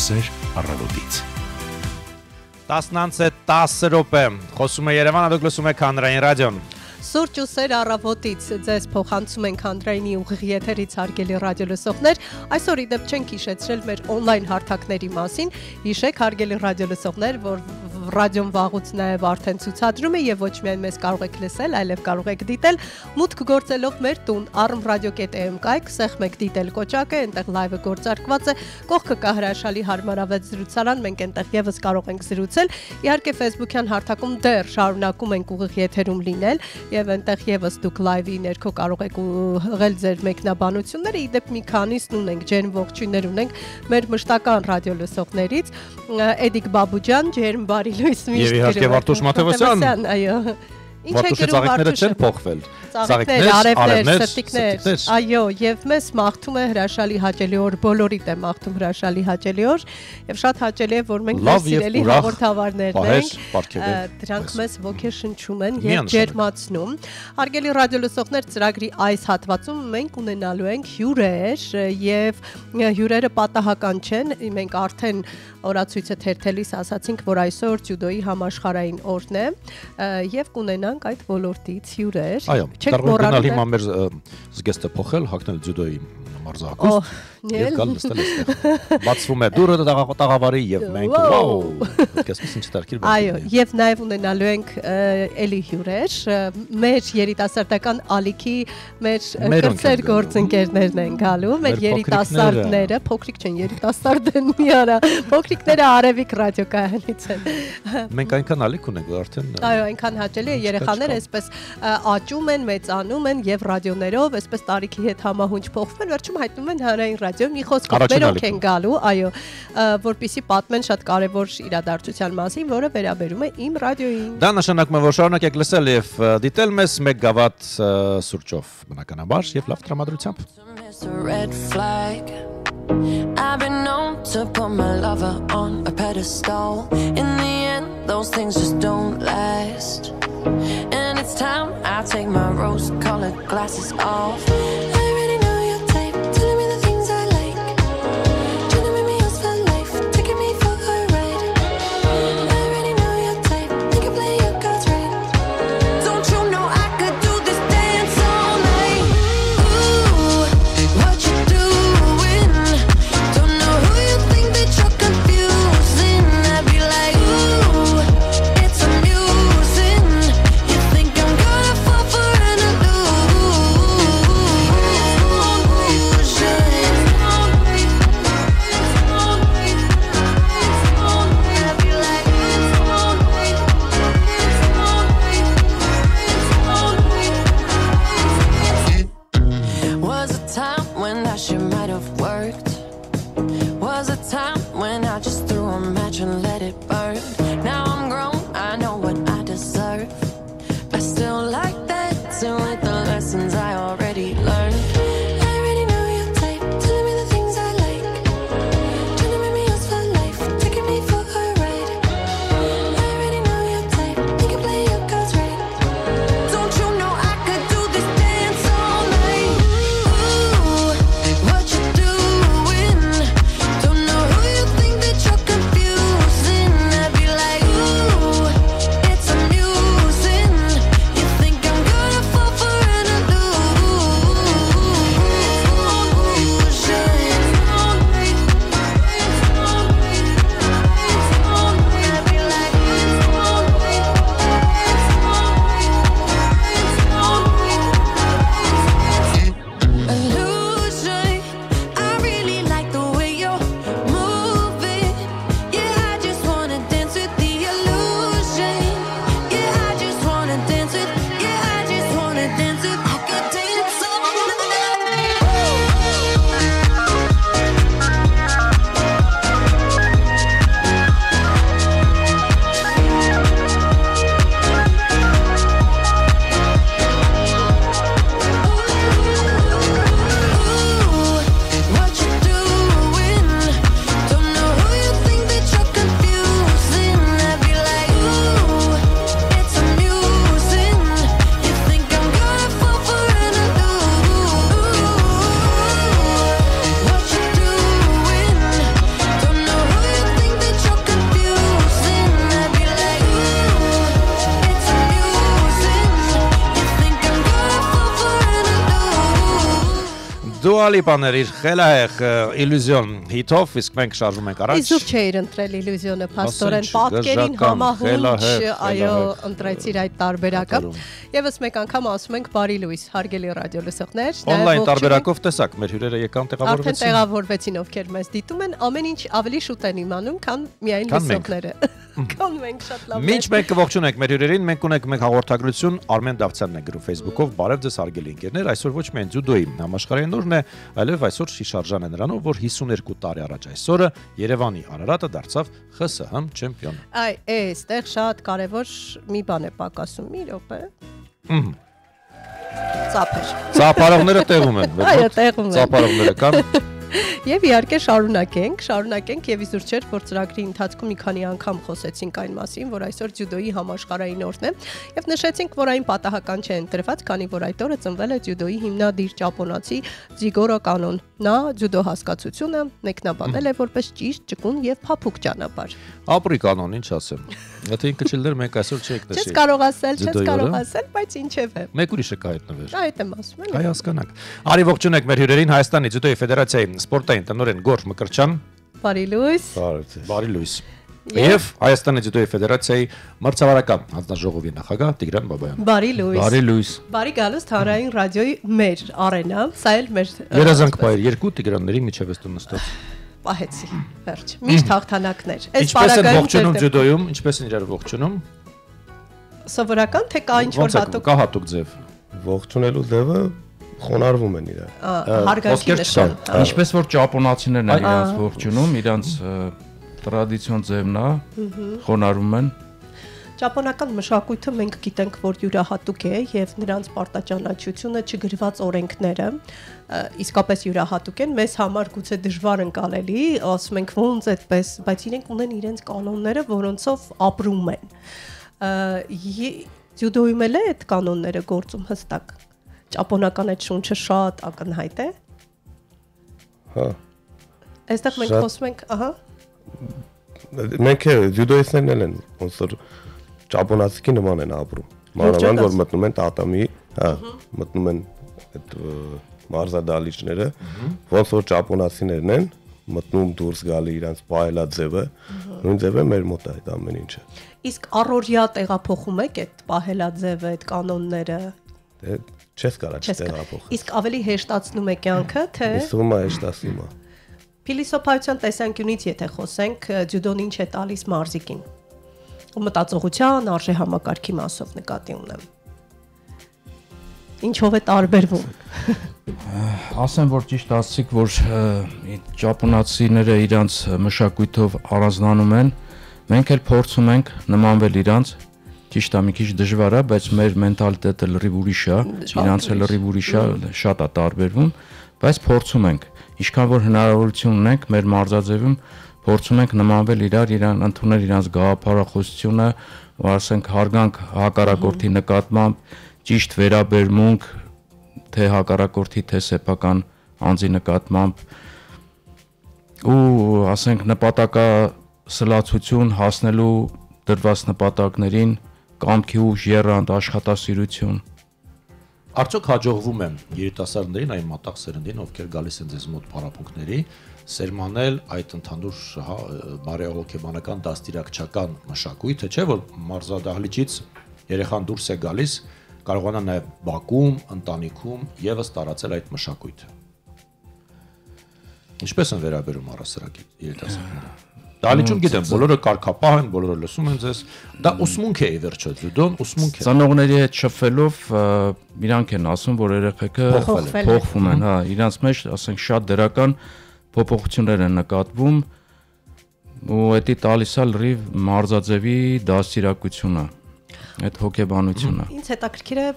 Սուրճ ու սեր առավոտից 10:10 րոպե խոսում է Երևանը դուք լսում եք հանրային ռադիոն Սուրճ ու սեր առավոտից ձեզ փոխանցում ենք հանրայինի ուղիղ եթերից հարգելի ռադիոլսողներ այսօր ի դեպ չենք հիշեցրել մեր on-line հարթակների մասին հիշեք հարգելի ռադիոլսողներ որ ռադիոն վաղուց նաև արդեն ցուցադրում է եւ ոչ միայն մեզ կարող եք լսել այլև կարող եք դիտել մուտք գործելով մեր տուն armradio.am կայք սեղմ եք դիտել կոճակը այնտեղ լայվը գործարկված է կողքը կա հրաշալի հարմարավետ զրուցարան մենք այնտեղ եւս կարող ենք զրուցել իհարկե Facebook-յան հարթակում դեռ շարունակում ենք ուղիղ եթերում լինել եւ այնտեղ եւս դուք լայվի ներքո կարող եք ուղղել ձեր մեկնաբանությունները ի դեպ մի քանիսն ունենք ջերմ ողջույններ ունենք մեր մշտական ռադիոլսողներից Էդիկ Բաբուջան ջերմ բարի լույս միշտ Եվ իհարկե Վարդուշ Մաթևոսյան այո Վարդուշի ծաղիկները չեն փոխվել ծաղիկներ, արևներ, սրտիկներ այո եւ մեզ մաղթում է հրաշալի հաճելի օր բոլորիդ է մաղթում հրաշալի հաճելի օր եւ շատ հաճելի է որ մենք մեր սիրելի հաղորդավարներն ենք դրանք մեզ ոգեշնչում են եւ ջերմացնում հարգելի ռադիոլսողներ ծրագրի այս հատվածում մենք ունենալու ենք հյուրեր եւ հյուրերը պատահական չեն մենք արդեն օրացույցը թերթելիս ասացինք որ այսօր ջյուդոյի համաշխարհային օրն է եւ կունենանք այդ ոլորտից հյուրեր Այո, կարող ենք հիմա մեր զգեստը փոխել, հագնել ջյուդոյի մարզահագուստ եւ գալ նստել այստեղ։ Բացվում է դուռը տաղավարի եւ մենք վաու, այսպես ինչ տարքիր բերում։ Այո, եւ նաեւ ունենալու ենք էլի հյուրեր, մեր երիտասարդական ալիքի մեր կրտսեր գործընկերներն են գալու, մեր երիտասարդները, փոքրիկ չեն, երիտասարդ են մի արա, փոքրիկները Արևիկ ռադիոկայանից են։ Մենք այնքան ալիք ունենք, որ արդեն Այո, այնքան հաճելի է երեխաները այսպես աճում են, մեծանում են եւ ռադիոներով այսպես տարիքի հետ համահունչ փոխվում են, վերջում հայտնում են հանրային ռադիո մի խոսքով բերոք են գալու, այո, որպեսզի պատմեն շատ կարևոր իրադարձության մասին, որը վերաբերում է իմ ռադիոյին։ Դա նշանակում է, որ շարունակեք լսել եւ դիտել մեզ մեկ գավաթ սուրճով, բնականաբար եւ լավ տրամադրությամբ։ I've been known to put my lover on a pedestal. In the end, those things just don't last. And it's time I take my rose-colored glasses off. I already know your type, telling me the things I like. Trying to make me yours for life, taking me for a ride. I already know your type, think you play your cards right. Don't you know I could do this dance all night? Ooh, what you doing? Don't know who you think that you're confusing. I'd be like, ooh, it's amusing. You think I'm gonna fall for an illusion? Dua Lipa-ներ իր խելահեղ իլյուզիոն հիթով, իսկ մենք շարժում ենք առաջ։ Իզուր չէիր ընտրել իլյուզիոնը, փաստորեն պատկերին համահունչ, այո, ընտրեցիր այդ տարբերակը։ Եվս մեկ անգամ ասում ենք բարի լույս, հարգելի ռադիոլսողներ։ Օնլայն տարբերակով տեսակ, մեր հյուրերը եկան արդեն տեղավորվեցին, ովքեր մեզ դիտում են, ամեն ինչ ավելի շուտ են իմանում, քան միայն լսողները։ Քան մենք շատ լավ։ Մինչ մենք կողջունենք մեր հյուրերին, մենք ունենք մեկ հաղորդագրություն Արմեն Դավթյանն է գրում Facebook-ով, բարև ձեզ հարգելի ընկերներ, այսօր ոչ միայն ձյուդոյի համաշխարհային օրն է, այլև այսօր շիշարժան է նրանով, որ 52 տարի առաջ այսօրը Երևանի Արարատը դարձավ ԽՍՀՄ չեմպիոն։ Այ, այստեղ շատ կարևոր մի բան է պակասում, մի րոպե։ Ծափեր։ Ծափարողները տեղում են։ Այո, տեղում են։ Ծափարողները կան։ Եվ իհարկե շարունակենք եւ իզուր չէր, որ ծրագրի ընթացքում մի քանի անգամ խոսեցինք այն մասին, որ այսօր ձյուդոյի համաշխարհային օրն է եւ նշեցինք, որ այն պատահական չէ ընտրված, քանի որ այդ օրը ծնվել է ձյուդոյի հիմնադիր ճապոնացի Ձիգորո Կանոն։ Նա ձյուդո հասկացությունը մեկնաբանել է որպես ճիշտ, ճկուն եւ փափուկ ճանապարհ։ Ապրի Կանոն, ինչ ասեմ։ Եթե ինքը չլներ, մենք այսօր չենք նշի։ Չես կարող ասել, բայց ինչև է։ Մեկ ուրիշը կհայտնվեր։ Այդ եմ ասում, Հայ հասկանանք։ Արի ողջունեք մեր հյուրերին Հայաստանի ձյուդոյի ֆեդերացիայի սպորտային տնօրեն Գորժ Մկրտչյան։ Բարի լույս։ Բարի լույս։ Եվ Հայաստանի ձյուդոյի ֆեդերացիայի մրցավարական հանձնաժողովի նախագահ Տիգրան Բաբայան։ Բարի լույս։ Բարի լույս։ Բարի գալուստ հանրային ռադիոյի մեր արենա, սա էլ մեր Երազանք բայր երկու Տիգրանների միջև էստու նստած։ Պահեցի, վերջ։ Միշտ հաղթանակներ։ Ինչպես են ողջունում ձյուդոյում, ինչպես են իրար ողջունում։ Սովորական թե կա ինչ-որ հատուկ։ Կա հատուկ ձև։ Ողջունելու ձևը խոնարհվում են իրար։ Հարգանքի նշան։ Ինչպես որ ճապոնացիներն են իրանց ողջունում, իրանց տրադիցիոն ձևն է, խոնարհվում են։ Ճապոնական մշակույթը մենք գիտենք, որ յուրահատուկ է եւ նրանց պարտաճանաչությունը չգրված օրենքները իսկապես յուրահատուկ են, մեզ համար գուցե դժվար ընկալելի, ասում ենք ոնց այդպես, բայց իրենք ունեն իրենց կանոնները, որոնցով ապրում են։ Ձյուդոյում էլ է այդ կանոնները գործում հստակ։ Ճապոնական այդ շունչը շատ ակնհայտ է։ Հա։ Այստեղ մենք խոսում ենք, ահա։ Մենք ձյուդոյիստներն են, ոնց որ ճապոնացիքի նման են ապրում։ Մանավանդ որ մտնում են տատամի, հա, մտնում են այդ մարզադահլիճները, ոնց որ ճապոնացիներն են մտնում դուրս գալի իրանց պահելաձևը, նույն ձևը մեր մոտ է այդ ամեն ինչը։ Իսկ առօրյա տեղափոխում եք այդ պահելաձևը, այդ կանոնները։ Չես կարա չտեղափոխել։ Իսկ ավելի հեշտացնում է կյանքը, թե։ Իսկում է հեշտացնում է։ Փիլիսոփայության տեսանկյունից եթե խոսենք, ձյուդոն ինչ է տալիս մարզիկին։ Ու մտածողության, արժե համակարգի մասով նկատի ունեմ։ Ինչով է տարբերվում։ Ասեմ, որ ճիշտ ասացիք, որ ճապոնացիները իրանց մշակույթով առանձնանում են, մենք էլ փորձում ենք նմանվել իրանց, ճիշտ է մի քիչ դժվար է, բայց մեր մենտալիտետը լրիվ ուրիշ է, իրանց էլ լրիվ ուրիշ է, շատ է տարբերվում, բայց փորձում ենք, ինչքան որ հնարավորություն ունենք մեր մարզաձևում, փորձում ենք նմանվել իրան ընդունել իրանց գաղափարախոսությունը, ու ասենք հարգանք հակառակորդի նկատմամբ, ճիշտ վերաբերմունք թե հակառակորդի թե սեփական անձի նկատմամբ ու ասենք նպատակասլացություն հասնելու դրված նպատակներին կամքի ու եռանդ աշխատասիրություն։ Արդյոք հաջողվում է երիտասարդներին, այն մատաղ սերնդին, ովքեր գալիս են ձեզ մոտ փառապունքների, սերմանել այդ ընդհանուր բարեհոգեբանական դաստիարակչական մշակույթը, չէ՞ որ մարզադահլիճից երեխան դուրս է գալիս, կարողանա նաև բակում, ընտանիքում եւս տարածել այդ մշակույթը։ Ինչպես են վերաբերում առասարակի երիտասարդները։ Դահլիճում գիտեմ, բոլորը կարգապահ են, բոլորը լսում են ձեզ։ Դա ուսմունք է ի վերջո, ձյուդոն ուսմունք է։ Ծնողների հետ շփվելով իրանք են ասում, որ երեխեքը փոխվում են, հա, իրանց մեջ, ասենք, շատ դրական փոփոխություններ են նկատվում ու դա տալիս է լրիվ մարզաձևի դաստիարակությունը, այդ հոգեբանությունը։ Ինձ հետաքրքիր է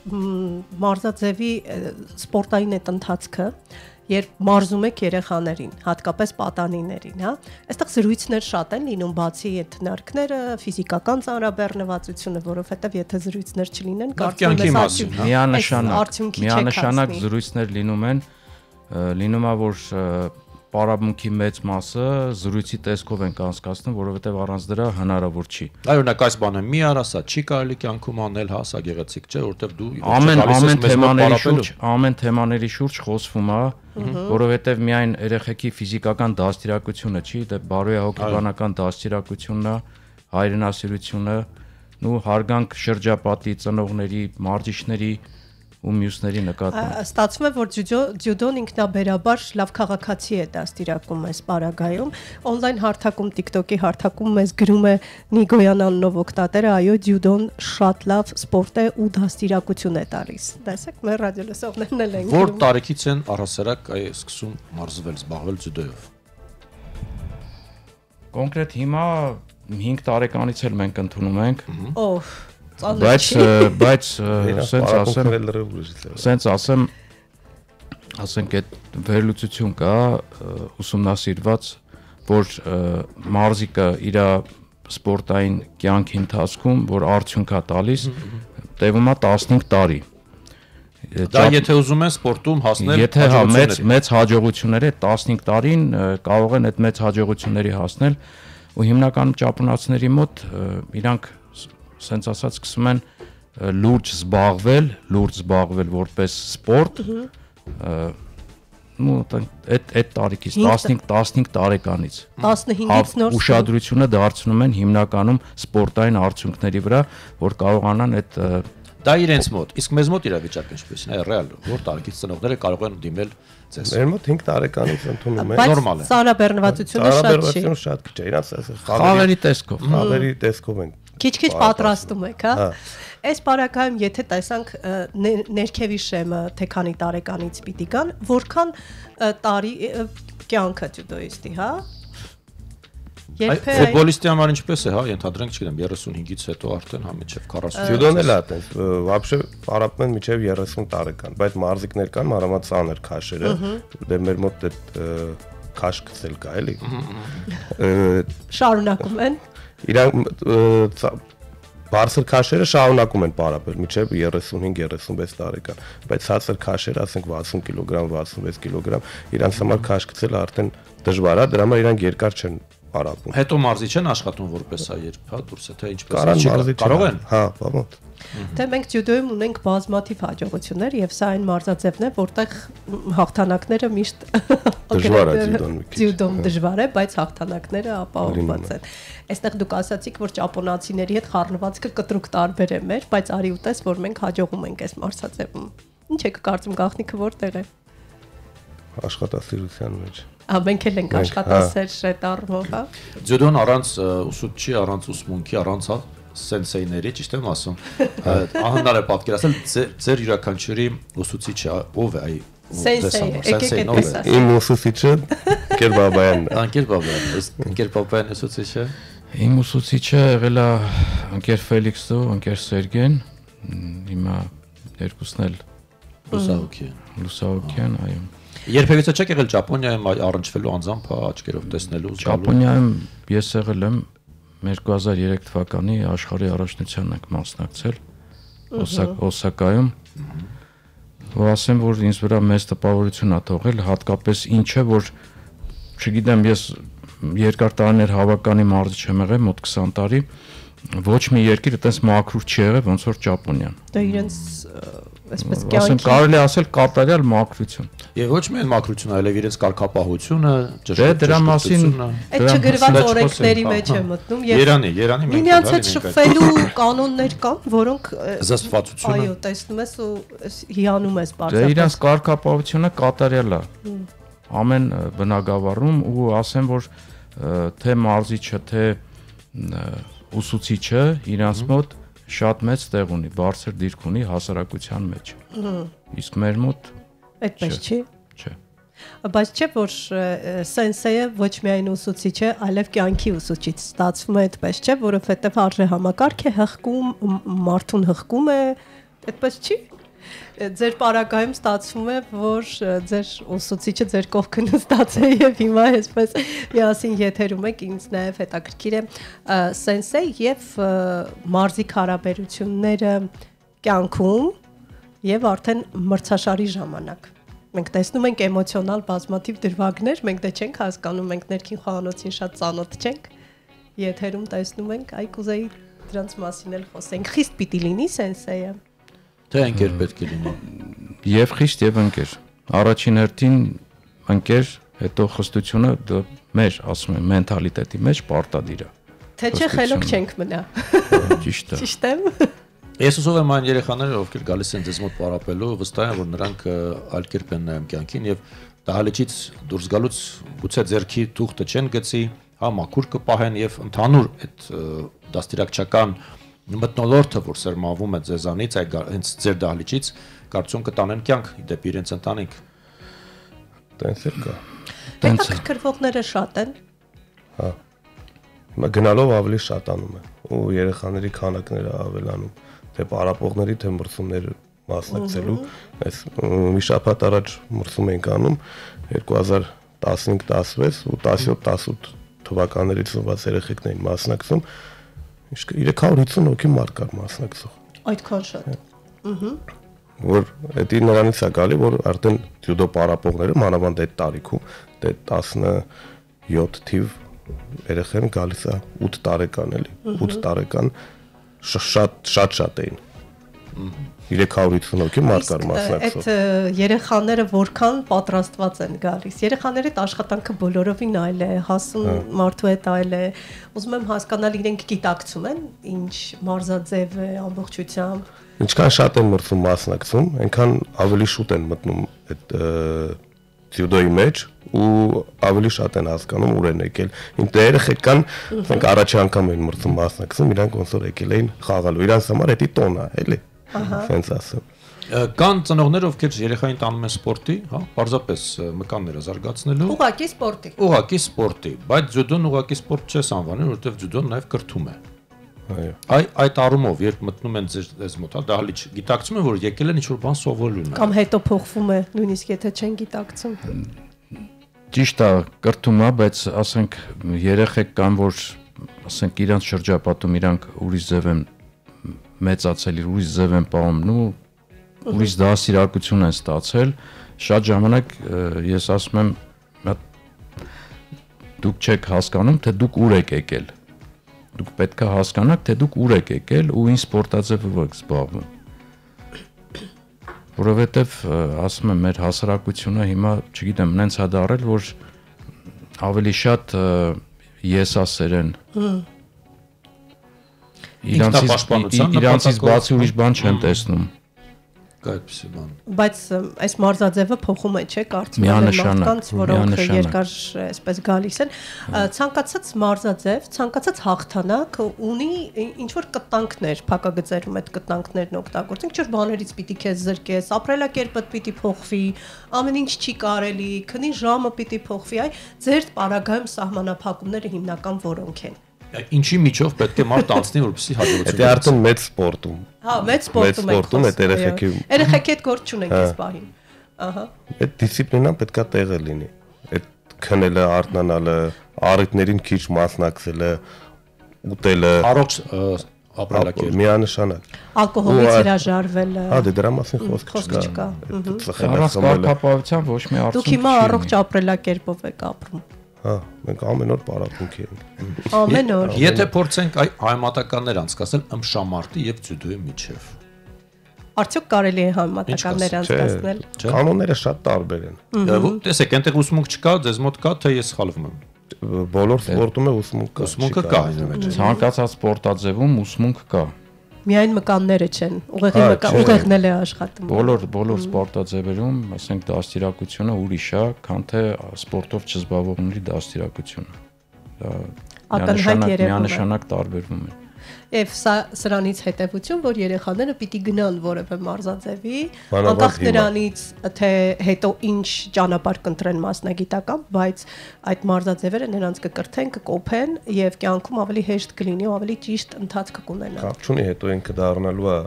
մարզաձևի սպորտային այդ ընթացքը, երբ մարզում եք երեխաներին, հատկապես պատանիներին, հա։ Այստեղ զրույցներ շատ են լինում, բացի այդ հնարքները, ֆիզիկական ծանրաբեռնվածությունը, որովհետև եթե զրույցներ չլինեն, կարծում եմ միանշանակ զրույցներ լինում են, լինում է որ պարապմունքի մեծ մասը զրույցի տեսքով ենք անցկացնում, որովհետև առանց դրա հնարավոր չի։ Այո, օրինակ այս բանը մի արա, սա չի կարելի կյանքում անել, հա, սա գեղեցիկ չէ, որովհետև դու ամեն թեմաների շուրջ խոսվում է, որովհետև միայն երեխեքի ֆիզիկական դաստիարակությունը չի, դե բարոյահոգեբանական դաստիարակությունն է, հայրենասիրությունը, ու հարգանք շրջապատի, ծնողների, մարզիչների ու մյուսների նկատմամբ։ Ստացվում է, որ ջյուդոն ինքնաբերաբար լավ քաղաքացի է դաստիարակում այս պարագայում։ Օնլայն հարթակում, TikTok-ի հարթակում մեզ գրում է Նիգոյան անունով օգտատերը, այո, ջյուդոն շատ լավ սպորտ է ու դաստիարակություն է տալիս։ Տեսեք, մեր ռադիոլսողներն էլ են։ Որ տարիքից են առհասարակ սկսում մարզվել, զբաղվել ջյուդոյով։ Կոնկրետ հիմա 5 տարեկանից էլ մենք ընդունում ենք։ Օհ, բայց սենց ասեմ, ասենք այդ վերլուծություն կա ուսումնասիրված, որ մարզիկը իր սպորտային կյանքի ընթացքում, որ արդյունք է տալիս, տևում է 15 տարի։ Դա եթե ուզում են սպորտում հասնել հաջողությունների։ Մեծ հաջողությունները 15 տարին կարող են այդ մեծ հաջողությունների հասնել, ու հիմնականում ճապոնացիների մոտ իրանք սենց ասած սկսում են լուրջ զբաղվել որպես սպորտ, այդ տարիքից 15 տարեկանից 15-ից նոր ուշադրությունը դարձնում են հիմնականում սպորտային արդյունքների վրա, որ կարողանան այդ դա իրենց մոտ, իսկ մեզ մոտ իրավիճակը ինչպես է, ռեալ, որ տարիքից ծնողները կարող են դիմել ձեզ։ Մեր մոտ 5 տարեկանից ընդունում են, նորմալ է։ Ծանրաբեռնվածությունը շատ քիչ է, իրանց խաղերի տեսքով են։ Քիչ-քիչ պատրաստում եք, հա։ Այս պարագայում եթե տեսանք ներքևի շեմը, թե քանի տարեկանից պիտի կան, որքան տարի կյանքը ջյուդոիստի, հա։ Ֆուտբոլիստի համար ինչպես է, հա, ենթադրենք, չգիտեմ, 35-ից հետո արդեն հա միջև 40։ Ջյուդոն էլ է այդպես, вообще պարապում են միջև 30 տարեկան, բայց մարզիկներ կան, մանավանդ ծանր քաշերը, դե մեր մոտ այդ քաշ գցել կա, էլի։ Շարունակում են։ Իրանք բարձր քաշերը շարունակում են պարապել միջև 35-36 տարեկան, բայց ցածր քաշերը, ասենք 60 կիլոգրամ, 66 կիլոգրամ, իրանց համար քաշ գցելը արդեն դժվար է, դրա համար իրանք երկար չեն պարապում։ Հետո մարզիչ են աշխատում որպես այ երբ, հա, դուրս է, թե ինչպես կարող են։ Հա, բավոտ։ Թե մենք ջյուդոյում ունենք բազմաթիվ հաջողություններ եւ սա այն մարզաձևն է, որտեղ հաղթանակները միշտ դժվար է ջյուդոն դժվար է, բայց հաղթանակները ապահովված են։ Այստեղ դուք ասացիք, որ ճապոնացիների հետ խառնվածքը կտրուկ տարբեր է մեր, բայց արի ուտես, որ մենք հաջողում ենք այս մարզաձևում։ Ինչ եք կարծում, գաղտնիքը որտեղ է։ Աշխատասիրության մեջ։ Մենք էլ ենք աշխատասեր այդ առումով, հա։ Ջյուդոն առանց ուսուցչի, առանց ուսմունքի, առանց սենսեյների, ճիշտ եմ ասում։ Ահնար է պատկերացնել ձեր յուրաքանչյուրի ուսուցիչը ով է, այ սենսեյն ով է։ Իմ ուսուցիչը Կերբաբայանն է։ Կերբաբայան, Կերբաբայան ուսուցիչը։ Իմ ուսուցիչը եղել է ընկեր Ֆելիքսը, ընկեր Սերգեն, հիմա երկուսն էլ լուսահոգի են, այո։ Երբևէ չեք եղել Ճապոնիայում առնչվելու անձամբ աչքերով տեսնելու զգալու։ Ճապոնիայում ես եղել եմ 2003 թվականի աշխարհի առաջնությանն ենք մասնակցել Օսակայում։ Որ ասեմ, որ ինձ վրա մեծ տպավորություն ա թողել, հատկապես ինչը, որ չգիտեմ, ես երկար տարիներ հավականի մարզիչ եմ եղել, մոտ 20 տարի, ոչ մի երկիր այտենց մաքրուր չի եղել, ոնց որ Ճապոնիան։ Դա իրենց այսպես կյանքի կարելի ասել կատարյալ մաքրություն։ Եվ ոչ միայն մաքրությունը, այլև իրենց կարգապահությունը, դրա մասին այդ չգրված օրենքների մեջ է մտնում եւ Երանի միմյանց հետ շփվելու կանոններ կան, որոնք զսպվածությունը այո, տեսնում ես ու հիանում ես բարձր։ Դե իրենց կարգապահությունը կատարյալ է ամեն բնակավարում ու ասեմ, որ թե մարզիչը, թե ուսուցիչը իրենց մոտ շատ մեծ տեղ ունի, բարձր դիրք ունի հասարակության մեջ։ Իսկ մեր մոտ այդպես չի։ Չէ։ Բայց չէ, որ սենսեյը ոչ միայն ուսուցիչ է, այլև կյանքի ուսուցիչ ստացվում է այդպես, չէ, որովհետև արժե համակարգ է հղկում, մարդուն հղկում է, այդպես չի։ Ձեր պարագայում ստացվում է, որ ձեր ուսուցիչը ձեր կողքը նստած է եւ հիմա այսպես միասին եթերում եք, ինձ նաեւ հետաքրքիր է սենսեյ եւ մարզիկ հարաբերությունները կյանքում եւ արդեն մրցաշարի ժամանակ։ Մենք տեսնում ենք էմոցիոնալ բազմաթիվ դրվագներ, մենք դե չենք հասկանում, մենք ներքին խոհանոցին շատ ծանոթ չենք։ Եթերում տեսնում ենք, այ կուզեի դրանց մասին էլ խոսենք։ Խիստ պիտի լինի սենսեյը։ Թե ընկեր պետք է լինի։ Եվ խիստ եւ ընկեր։ Առաջին հերթին ընկեր, հետո խստությունը դա մեր, ասում եմ, մենթալիտետի մեջ պարտադիր է։ Թե չէ խելոք չենք մնա։ Ճիշտ է։ Ճիշտ եմ։ Ես ուզում եմ այն երեխաները, ովքեր գալիս են ձեզ մոտ պարապելու, վստահ եմ, որ նրանք այլ կերպ են նայում կյանքին եւ դահլիճից դուրս գալուց գուցե ձերքի թուղթը չեն գցի, հա մաքուր կպահեն եւ ընդհանուր այդ դաստիարակչական մթնոլորտը, որ սերմանվում է ձեզանից, այ հենց ձեր դահլիճից, կարծում կտանեն կյանք դեպի իրենց ընտանիք։ Տենց էլ կա։ Հետաքրքրվողները շատ են։ Հա։ Հիմա գնալով ավելի շատանում է ու երեխաների քանակները ավելանում, թե պարապողների, թե մրցումների մասնակցելու։ Այս մի շաբաթ առաջ մրցում ենք անում 2015-16 ու 17-18 թվականներից ծնված երեխեքն էին մասնակցում։ 350 հոգի մարդ կար մասնակցող։ Այդքան շատ։ Որ դա նրանից է գալի, որ արդեն ջյուդո պարապողները մանավանդ այդ տարիքում, դե 17 թիվ երեխեն գալիս է 8 տարեկան էլի, 8 տարեկան շատ էին։ 350 հոգի մարդ կար մասնակցող։ Այդ երեխաները որքան պատրաստված են գալիս։ Երեխաների այդ աշխատանքը բոլորովին այլ է, հասուն մարդու հետ այլ է։ Ուզում եմ հասկանալ, իրենք գիտակցում են, ինչ մարզաձև է ամբողջությամբ։ Ինչքան շատ են մրցում մասնակցում, այնքան ավելի շուտ են մտնում այդ ջյուդոյի մեջ ու ավելի շատ են հասկանում ուր են եկել։ Ինձ երեխեք կան, ասենք առաջի անգամ են մրցում մասնակցում, իրանք ոնց որ եկել էին խաղալու։ Իրանց համար դա տոն է, էլի։ Սենց ասեմ։ Կան ծնողներ, ովքեր երեխային տանում են սպորտի, հա, պարզապես մկանները զարգացնելու։ Ուղղակի սպորտի։ Ուղղակի սպորտի, բայց ջյուդոն ուղղակի սպորտ չես անվանում, որովհետև ջյուդոն նաև կրթում է։ Այո։ Այդ առումով, երբ մտնում են ձեզ մոտ, հա, դահլիճ, գիտակցում են, որ եկել են ինչ-որ բան սովորելու։ Կամ հետո փոխվում է, նույնիսկ եթե չեն գիտակցում։ Ճիշտ է, կրթում է, բայց ասենք երեխեք կան, որ ասենք իրանց շրջապատում իրանք ուրիշ ձև են մեծացել, ուրիշ ձև են պահում ու ուրիշ դասիրակություն են ստացել, շատ ժամանակ ես ասում եմ դուք չեք հասկանում, թե դուք ուր եք եկել։ Դուք պետք է հասկանաք, թե դուք ուր եք եկել ու ինչ սպորտաձևով եք զբաղվում։ Որովհետև ասում եմ մեր հասարակությունը հիմա, չգիտեմ, նենց է դարել, որ ավելի շատ եսասեր են։ Իրանցից բացի ուրիշ բան չեն տեսնում։ Այդպեսի բան։ Բայց այս մարզաձևը փոխում է, չէ՞, կարծում եմ մարդկանց, որոնք երկար այսպես գալիս են, ցանկացած մարզաձև, ցանկացած հաղթանակ ունի ինչ որ կտանքներ, փակագծերում այդ կտանքներն օգտագործենք, ինչ որ բաներից պիտի քեզ զրկես, ապրելակերպդ պիտի փոխվի, ամեն ինչ չի կարելի, քնի ժամը պիտի փոխվի, այ ձեր պարագայում սահմանափակումները հիմնական որոնք են։ Ինչի միջով պետք է մարդ անցնի, որպեսզի հաջողություն։ Դա արդեն մեծ սպորտում։ Հա, մեծ սպորտում այդ երեխեքի։ Երեխեքի հետ գործ չունենք այս պահին։ Ահա։ Այդ դիսցիպլինան պետքա տեղը լինի։ Այդ քնելը, արթնանալը, առիթներին քիչ մասնակցելը, ուտելը։ Առողջ ապրելակերպ։ Միանշանակ։ Ալկոհոլից հրաժարվելը։ Հա, դրա մասին խոսք չկա։ Առանց կարգապահության ոչ մի արդյունք չի։ Դուք հիմա առողջ ապրելակերպով եք ապրում։ Հա, մենք ամեն օր պարապմունքի ենք։ Ամեն օր։ Եթե փորձենք հայմատականներ անցկացնել ըմբշամարտի եւ ջյուդոյի միջև։ Արդյոք կարելի է համատականներ անցկացնել։ Կանոնները շատ տարբեր են։ Տեսեք, այնտեղ ուսմունք չկա, ձեզ մոտ կա, թե ես սխալվում եմ։ Բոլոր սպորտում է ուսմունք կա։ Ուսմունքը կա այն մեջ։ Ցանկացած սպորտաձևում ուսմունք կա։ Միայն մկանները չեն, ուղեղն էլ է աշխատում։ Բոլոր սպորտաձևերում, ասենք դաստիարակությունը ուրիշ է, քան թե սպորտով չզբաղվողների դաստիարակությունը։ Դա միանշանակ տարբերվում է։ Եվ սա սրանից հետևություն, որ երեխաները պիտի գնան որևէ մարզաձևի, անկախ նրանից, թե հետո ինչ ճանապարհ կընտրեն մասնագիտական, բայց այդ մարզաձևերը նրանց կկրթեն, կկոփեն եւ կյանքում ավելի հեշտ կլինի ու ավելի ճիշտ ընթացք կունենան։ Կապ չունի հետո ինքը դառնալու է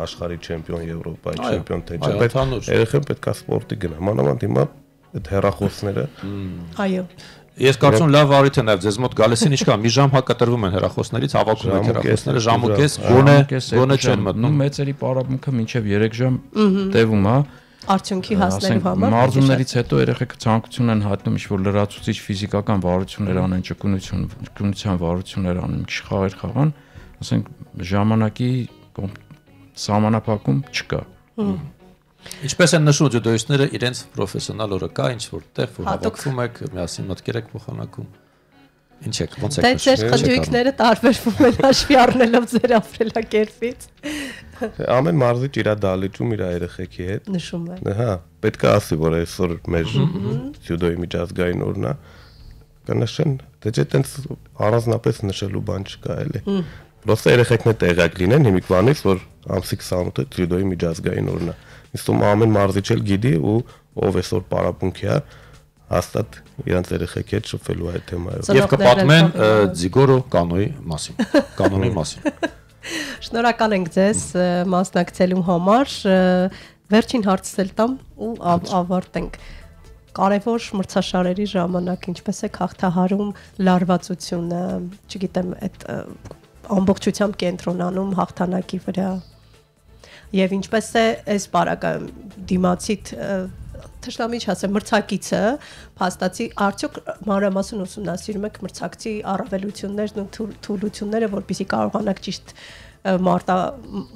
աշխարհի չեմպիոն, Եվրոպայի չեմպիոն, թե չէ, բայց երեխան պետքա սպորտի գնա։ Մանավանդ հիմա այդ հեռախոսները։ Այո։ Ես կարծում լավ առիթ է նաև ձեզ մոտ գալիս են ինչքան մի ժամ հակատրվում են հեռախոսներից, հավաքում են հեռախոսները, ժամուկես, գոնե չեն մտնում։ Մեծերի պարապմունքը մինչև 3 ժամ տևում է, արդյունքի հասնելու համար։ Մարզումներից հետո երեխեքը ցանկություն են հայտնում ինչ-որ լրացուցիչ ֆիզիկական վարություններ անեն, ճկունության վարություններ անեն, քիչ խաղեր խաղան, ասենք ժամանակի սահմանափակում չկա։ Ինչպես են նշում ջյուդոիստները, իրենց պրոֆեսիոնալ օրը կա, ինչ որ տեղ, որ հավաքվում եք, միասին մտքեր եք փոխանակում։ Ինչ եք, ոնց եք նշում։ Դե ձեր խնդիրները տարբերվում են հաշվի առնելով ձեր ապրելակերպից։ Ամեն մարզիչ իր դալիճում իր երեխեքի հետ նշում է։ Հա, պետք է ասի, որ այսօր մեր ջյուդոյի միջազգային օրն է, կնշեն, դե այտենց առանձնապես նշելու բան չկա, էլի։ Պրոստը երեխեքն է տեղյակ լինեն հիմիկվանից, որ ամսի 28-ը ջյուդոյի միջազգային օրն է։ Իսկ ամեն մարզիչ էլ գիտի ու ով այսօր պարապմունքի է, հաստատ իրանց երեխեքի հետ շփվելու այդ թեմայով։ Եվ կպատմեն Ձիգորո կանոյի մասին, կանոնի մասին։ Շնորհակալ ենք ձեզ մասնակցելու համար։ Վերջին հարցս էլ տամ ու ավարտենք։ Կարևոր մրցաշարերի ժամանակ ինչպես է հաղթահարում լարվածությունը, չգիտեմ, այդ ամբողջությամբ կենտրոնանում հաղթանակի վրա։ Եվ ինչպես է այս բարակայում դիմացիդ թշնամի չասեմ մրցակիցը փաստացի արդյոք մանրամասն ուսումնասիրում եք մրցակցի առավելություններն ու թուլությունները, որպեսզի կարողանաք ճիշտ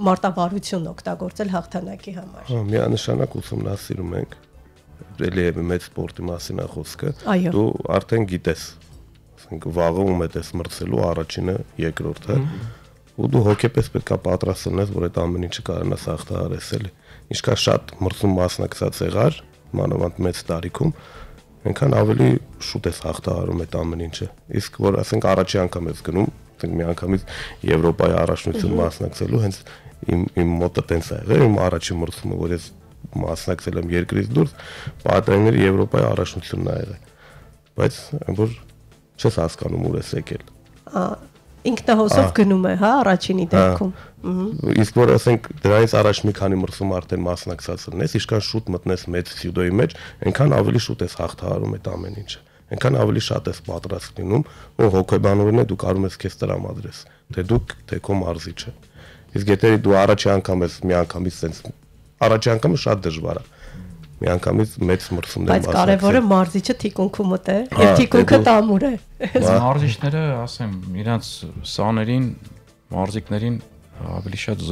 մարտավարություն օգտագործել հաղթանակի համար։ Միանշանակ ուսումնասիրում ենք, ելի է մեծ սպորտի մասին է խոսքը, դու արդեն գիտես, ասենք վաղը ում է դες մրցելու առաջինը, երկրորդը, ու դու հոգեպես պետք է պատրաստ լինես, որ այդ ամեն ինչը կարողանաս հաղթահարես, էլի։ Ինչքան շատ մրցում մասնակցած եղար, մանավանդ մեծ տարիքում, այնքան ավելի շուտ ես հաղթահարում այդ ամեն ինչը։ Իսկ որ ասենք առաջի անգամ ես գնում, ասենք մի անգամից Եվրոպայի առաջնություն մասնակցելու, հենց իմ մոտը տենց է եղել, իմ առաջի մրցումը, որ ես մասնակցել եմ երկրից դուրս, պատերների Եվրոպայի առաջնությունն է եղել։ Բայց որ չես հասկանում ուր ես եկել։ Ինքնահոսով գնում է, հա, առաջինի դեպքում։ Իսկ որ ասենք դրանից առաջ մի քանի մրցում արդեն մասնակցած լինես, ինչքան շուտ մտնես մեծ ջյուդոյի մեջ, այնքան ավելի շուտ ես հաղթահարում այդ ամեն ինչը։ Այնքան ավելի շատ ես պատրաստ լինում, ու հոգեբանորեն դու կարող ես քեզ տրամադրես, թե դու թե քո մարզիչը։ Իսկ եթե դու առաջի անգամ ես մի անգամից sense առաջի անգամը շատ դժվար է։ Մի անգամից մեծ մրցումներ մասնակցել։ Բայց կարևորը մարզիչը թիկունքում մտե, եւ թիկունքը տամուր է։ Մարզիչները, ասեմ, իրանց սաներին, մարզիկներին ավելի շատ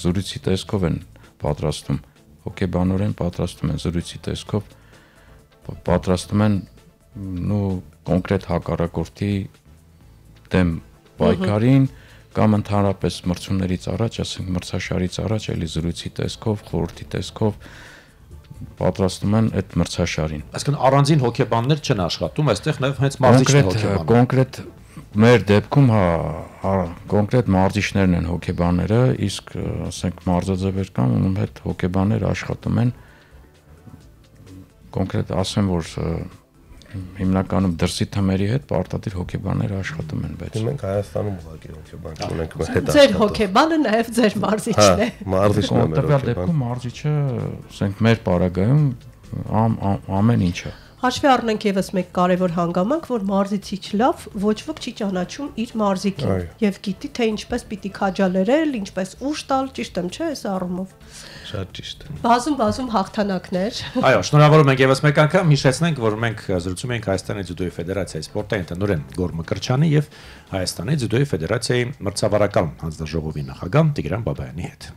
զրույցի տեսքով են պատրաստում, հոգեբանորեն պատրաստում են զրույցի տեսքով, պատրաստում են կոնկրետ հակառակորդի դեմ պայքարին կամ ընդհանրապես մրցումներից առաջ, ասենք մրցաշարից առաջ, էլի զրույցի տեսքով, խորհրդի տեսքով պատրաստում են այդ մրցաշարին։ Այսինքն առանձին հոգեբաններ չեն աշխատում, այստեղ նաև հենց մարզիչներ հոգեբաններ։ Կոնկրետ մեր դեպքում կոնկրետ մարզիչներն են հոգեբանները, իսկ ասենք մարզաձևեր կան, ում հետ հոգեբաններ աշխատում են կոնկրետ ասեմ, որ հիմնականում դրսի թմերի հետ պարտադիր հոգեբաններ աշխատում են, բայց մենք Հայաստանում ուղղակի հոգեբան չունենք հետ աշխատող։ Ձեր հոգեբանը նաև ձեր մարզիչն է։ Մարզիչն է մեր հոգեբան։ Դեպքում մարզիչը, ասենք մեր պարագայում ամեն ինչը։ Հաշվի առնենք եւս մեկ կարևոր հանգամանք, որ մարզիչի լավ ոչ ոք չի ճանաչում իր մարզիկին եւ գիտի թե ինչպես պիտի քաջալերել, ինչպես ուժ տալ, ճիշտ եմ, չէ՞, այս առումով։ Շատ ճիշտ է։ Բազում հաղթանակներ։ Այո, շնորհավորում ենք եւս մեկ անգամ, հիշեցնենք, որ մենք զրուցում ենք Հայաստանի ձյուդոյի ֆեդերացիայի սպորտային տնօրեն Գոր Մկրտչյանի եւ Հայաստանի ձյուդոյի ֆեդերացիայի մրցավարական հանձնաժողովի նախագահ Տիգրան Բաբայանի հետ։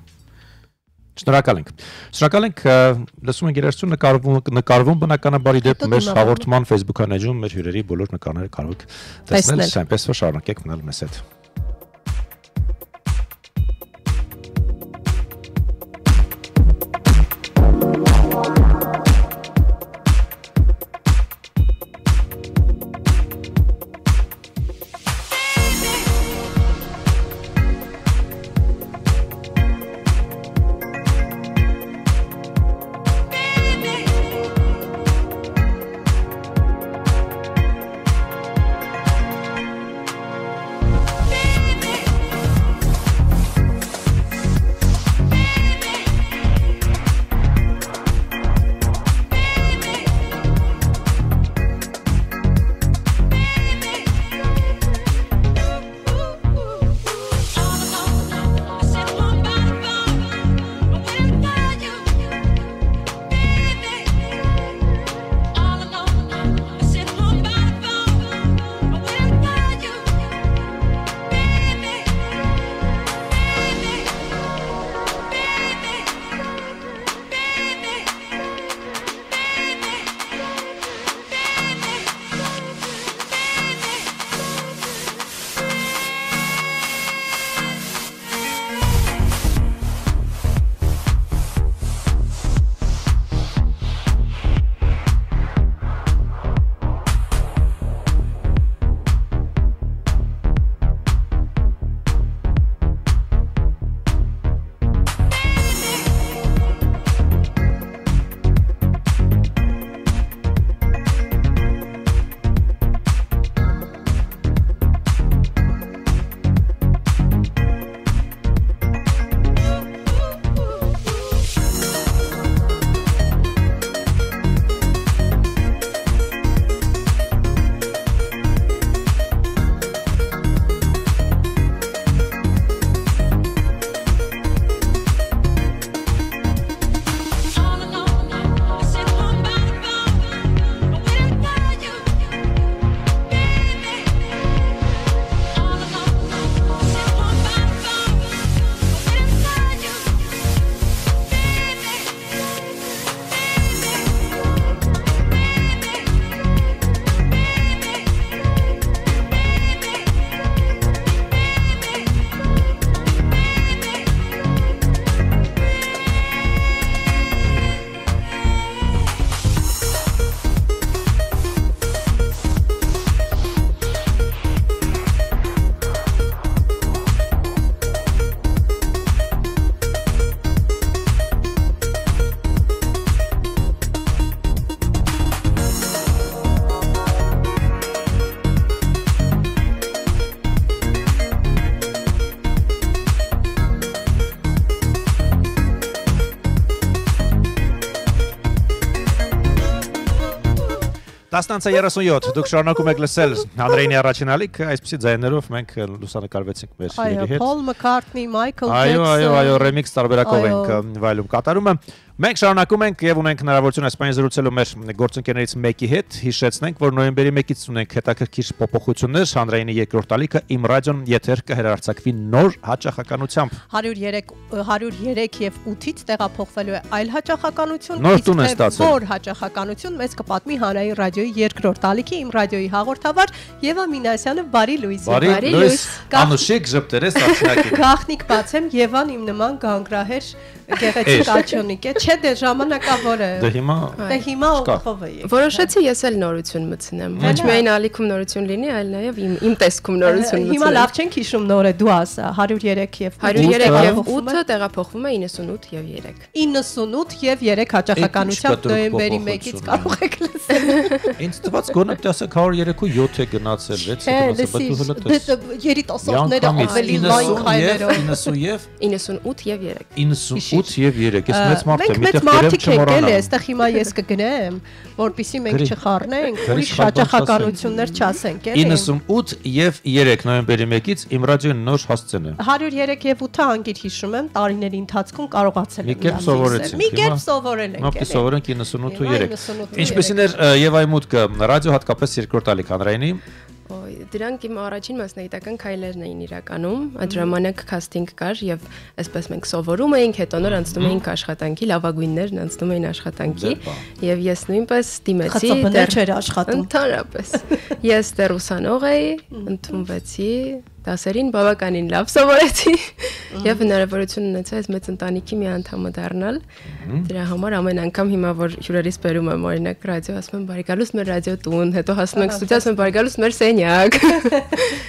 Շնորհակալ ենք, լսում ենք երաժշտություն նկարվում բնականաբար իդեպ մեր հաղորդման Facebook-ան էջում մեր հյուրերի բոլոր նկարները կարող եք տեսնել, այնպես որ շարունակեք մնալ մեզ հետ։ 10:37 դուք շարունակում եք լսել Անդրեյնի առաջին ալիք, այսպեսի ձայներով մենք լուսանկարվեցինք մեր սիրելի հետ։ Paul McCartney, Michael Jackson։ Այո, remix տարբերակով ենք վայելում կատարումը։ Մենք շարունակում ենք եւ ունենք հնարավորություն այս բանը զրուցելու մեր գործընկերներից մեկի հետ։ Հիշեցնենք, որ նոյեմբերի 1-ից ունենք հետաքրքիր փոփոխություններ, Անդրեյնի երկրորդ ալիքը Իմ ռադիոն եթեր կհեռարձակվի նոր հաճախականությամբ։ 103 եւ 8-ից տեղափոխվելու է այլ հաճախականություն, Նոր տուն է ստացել։ Որ հաճախականություն մեզ կպատմի Հանրային ռադիոյի երկրորդ ալիքի Իմ ռադիոյի հաղորդավար Եվա Մինասյանը, բարի լույս։ Բարի լույս։ Անուշիկ ժպտերես արշնակի։ Գախնիկ բացեմ, Եվան իմ նման գանգրահեր գեղեցիկ աչյոնիկ է, չէ՞ դե ժամանակավոր է։ Դե հիմա ուղղով է։ Որոշեցի ես էլ նորություն մտցնեմ։ Ոչ միայն ալիքում նորություն լինի, այլ նաև իմ տեսքում նորություն մտցնեմ։ Հիմա լավ չենք հիշում նորը, դու ասա 103 եւ 8-ը տեղափոխվում է 98 եւ 3։ 98 եւ 3 հաճախականությամբ նոյեմբերի 1-ից կարող եք լսել։ Ինձ թվաց գոնե դասը 103 ու 7 է գնացել, 6 է գնացել, բայց դու հլը երիտասարդները ավելի լայն քայլերով 90 եւ 98 եւ 3։ 98 եւ 3։ Ես մեծ մարդ եմ, միտեղ գրեմ չմոռանամ։ Այստեղ հիմա ես կգնեմ, որպեսզի մենք չխառնենք, ուրիշ հաճախականություններ չասենք, էլի։ 98 եւ 3 նոյեմբերի 1-ից Իմ ռադիոն նոր հասցեն է։ 103 եւ 8-ը անգիր հիշում եմ, տարիների ընթացքում կարողացել եմ։ Մի կերպ սովորեցինք։ Մի կերպ սովորել ենք։ Մոտ սովորենք 98 ու 3։ Ինչպեսին էր Եվայի մուտքը ռադիո հատկապես երկրորդ ալիք Անդրեյնի։ Դրանք իմ առաջին մասնագիտական քայլերն էին իրականում, այդ ժամանակ քասթինգ կար եւ այսպես մենք սովորում էինք, հետո նոր անցնում էինք աշխատանքի, լավագույններն անցնում էին աշխատանքի եւ ես նույնպես դիմեցի դեռ չէր աշխատում ընդհանրապես։ Ես դեռ ուսանող էի, ընդունվեցի դասերին, բավականին լավ սովորեցի եւ հնարավորություն ունեցա այս մեծ ընտանիքի մի անդամը դառնալ։ Դրա համար ամեն անգամ հիմա որ հյուրերից բերում եմ օրինակ ռադիո, ասում եմ բարի գալուս մեր ռադիո տուն, հետո հասնում ենք ստուդիա, ասում եմ բարի գալուս մեր սենյակ։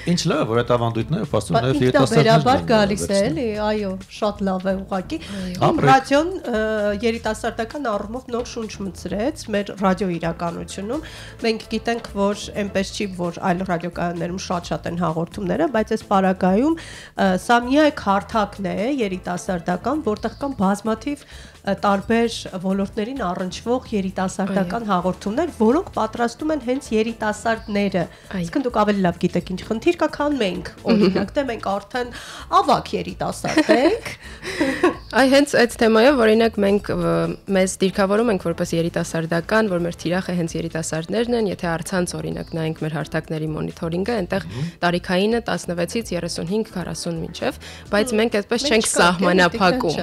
Ինչ լավ, որ այդ ավանդույթները փաստում նաև երիտասարդներ գալիս է, էլի, այո, շատ լավ է ուղղակի։ Իմ ռադիոն երիտասարդական առումով նոր շունչ մտցրեց մեր ռադիո իրականությունում։ Մենք գիտենք, որ այնպես չի, որ այլ ռադիոկայաններում շատ են հաղորդումները, բայց այս պարագայում սա միակ հարթակն է երիտասարդական, որտեղ կան բազմաթիվ տարբեր ոլորտներին առնչվող երիտասարդական հաղորդումներ, որոնք պատրաստում են հենց երիտասարդները։ Այսինքն դուք ավելի լավ գիտեք ինչ խնդիր կա, քան մենք։ Օրինակ, դե մենք արդեն ավակ երիտասարդ ենք։ Այ հենց այդ թեմայով օրինակ մենք մեզ դիրքավորում ենք որպես երիտասարդական, որ մեր թիրախը հենց երիտասարդներն են, եթե առցանց օրինակ նայենք մեր հարթակների մոնիթորինգը, այնտեղ տարիքայինը 16-ից 35-40 մինչև, բայց մենք այդպես չենք սահմանափակում։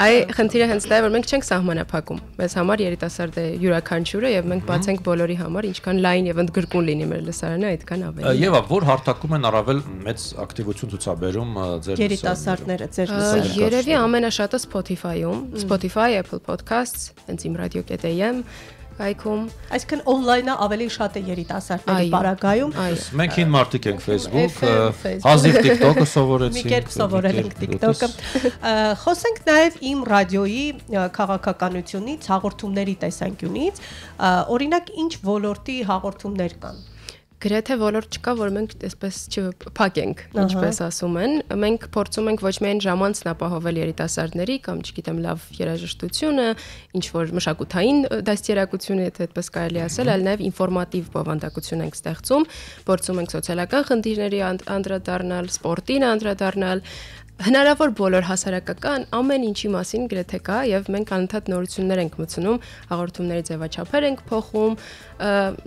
Այ խնդիրը հենց դա է, որ մենք չենք սահմանափակում։ Մեզ համար երիտասարդ է յուրաքանչյուրը եւ մենք բացենք բոլորի համար, ինչքան լայն եւ ընդգրկուն լինի մեր լսարանը, այդքան ավելի։ Եվա, որ հարթակում են առավել մեծ ակտիվություն ցուցաբերում ձեր երիտասարդները, ձեր լսարանը։ Երևի ամենաշատը Spotify-ում, Spotify, Apple Podcasts, հենց իմ radio.am այքում, այսինքն on-line-ը ավելի շատ է երիտասարդների պարագայում։ Մենք հին մարդիկ ենք Facebook, հազիվ TikTok-ը սովորեցինք։ Մի կերպ սովորել ենք TikTok-ը։ Խոսենք նաև իմ ռադիոյի քաղաքականությունից, հաղորդումների տեսանկյունից, օրինակ ինչ ոլորտի հաղորդումներ կան։ Գրեթե ոլորտ չկա, որ մենք այսպես չփակենք, ինչպես ասում են։ Մենք փորձում ենք ոչ միայն ժամանցն ապահովել երիտասարդների կամ, չգիտեմ, լավ երաժշտությունը, ինչ որ մշակութային դաստիարակությունը, եթե այդպես կարելի ասել, այլ նաև ինֆորմատիվ բովանդակություն ենք ստեղծում, փորձում ենք սոցիալական խնդիրների անդրադառնալ, սպորտին անդրադառնալ, հնարավոր բոլոր հասարակական ամեն ինչի մասին գրեթե կա եւ մենք անընդհատ նորություններ ենք մտցնում, հաղորդումների ձևաչափեր ենք փոխում,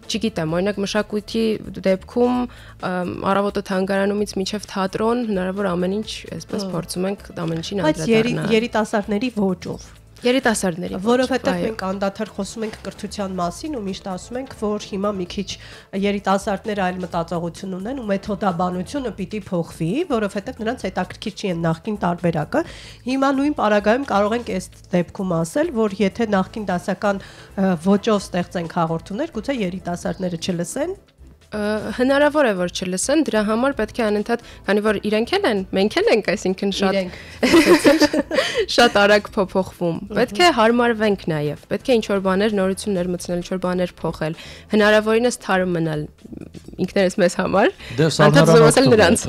չգիտեմ, օրինակ մշակույթի դեպքում առավոտը թանգարանումից մինչև թատրոն հնարավոր ամեն ինչ այսպես փորձում ենք ամեն ինչին անդրադառնալ։ Բայց երիտասարդների ոճով երիտասարդների, որովհետև մենք անդադար խոսում ենք կրթության մասին ու միշտ ասում ենք, որ հիմա մի քիչ երիտասարդները այլ մտածողություն ունեն ու մեթոդաբանությունը պիտի փոխվի, որովհետև նրանց հետաքրքիր չի են նախկին տարբերակը։ Հիմա նույն պարագայում կարող ենք այս դեպքում ասել, որ եթե նախկին դասական ոճով ստեղծենք հաղորդումներ, գուցե երիտասարդները չլսեն, Հնարավոր է որ չլսեն, դրա համար պետք է անընդհատ, քանի որ իրենք էլ են, մենք էլ ենք, այսինքն շատ արագ փոփոխվում։ Պետք է հարմարվենք նաև։ Պետք է ինչ-որ բաներ, նորություններ մտցնել, ինչ-որ բաներ փոխել։ Հնարավորինս թարմ մնալ ինքներս մեզ համար։ Անդրադարձել նրանց։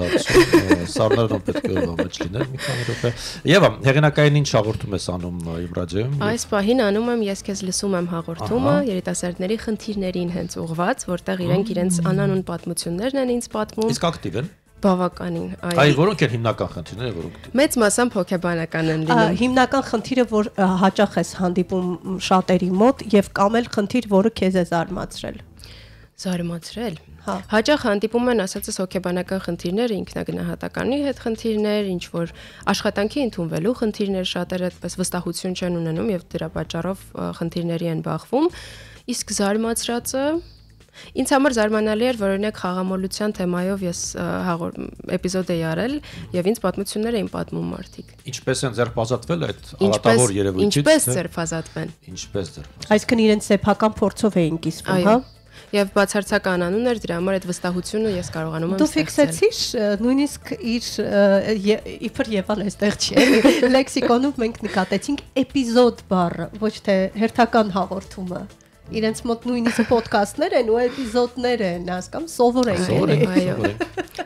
Սառնարան պետք է ով մեջ լինել մի քանի րոպե։ Եվա, հեղինակային ինչ հաղորդում ես անում իմ ռադիոյում։ Այս պահին անում եմ ես քեզ լսում եմ հաղորդումը երիտասարդների խնդիրներին հենց ուղղված, որտեղ իրենք իրենց անանուն պատմություններն են ինձ պատմում։ Իսկ ակտիվ են։ Բավականին, այ որոնք են հիմնական խնդիրները, որոնք մեծ մասամբ հոգեբանական են լինում։ Հիմնական խնդիրը, որ հաճախ է հանդիպում շատերի մոտ եւ կամ էլ խնդիր, որը քեզ է զարմացրել։ Զարմացրել։ Հաճախ հանդիպում են ասածս հոգեբանական խնդիրները, ինքնագնահատականի հետ խնդիրներ, ինչ որ աշխատանքի ընդունվելու խնդիրներ, շատերը այդպես վստահություն չեն ունենում եւ դրա պատճառով խնդիրների են բախվում։ Իսկ զարմացրածը ինձ համար զարմանալի էր, որ օրինակ խաղամոլության թեմայով ես էպիզոդ էի արել եւ ինձ պատմություններ էին պատմում մարդիկ։ Ինչպես են ձերբազատվել այդ արատավոր երևույթից։ Ինչպես ձերբազատվեն։ Ինչպես ձերբազատվեն։ Այսինքն իրենց սեփական փորձով էին կիսվում, հա։ Եվ բացարձակ անանուն էր, դրա համար այդ վստահությունը ես կարողանում եմ ստեղծել։ Դու ֆիքսեցիր, նույնիսկ իբր Եվան այստեղ չի, լեքսիկոնում մենք նկատեցինք էպիզոդ բառը, ոչ թե հերթական հաղորդումը։ Իրենց մոտ նույնիսկ ոդքասթներ են ու էպիզոդներ են, հասկամ, սովոր են։ Այո։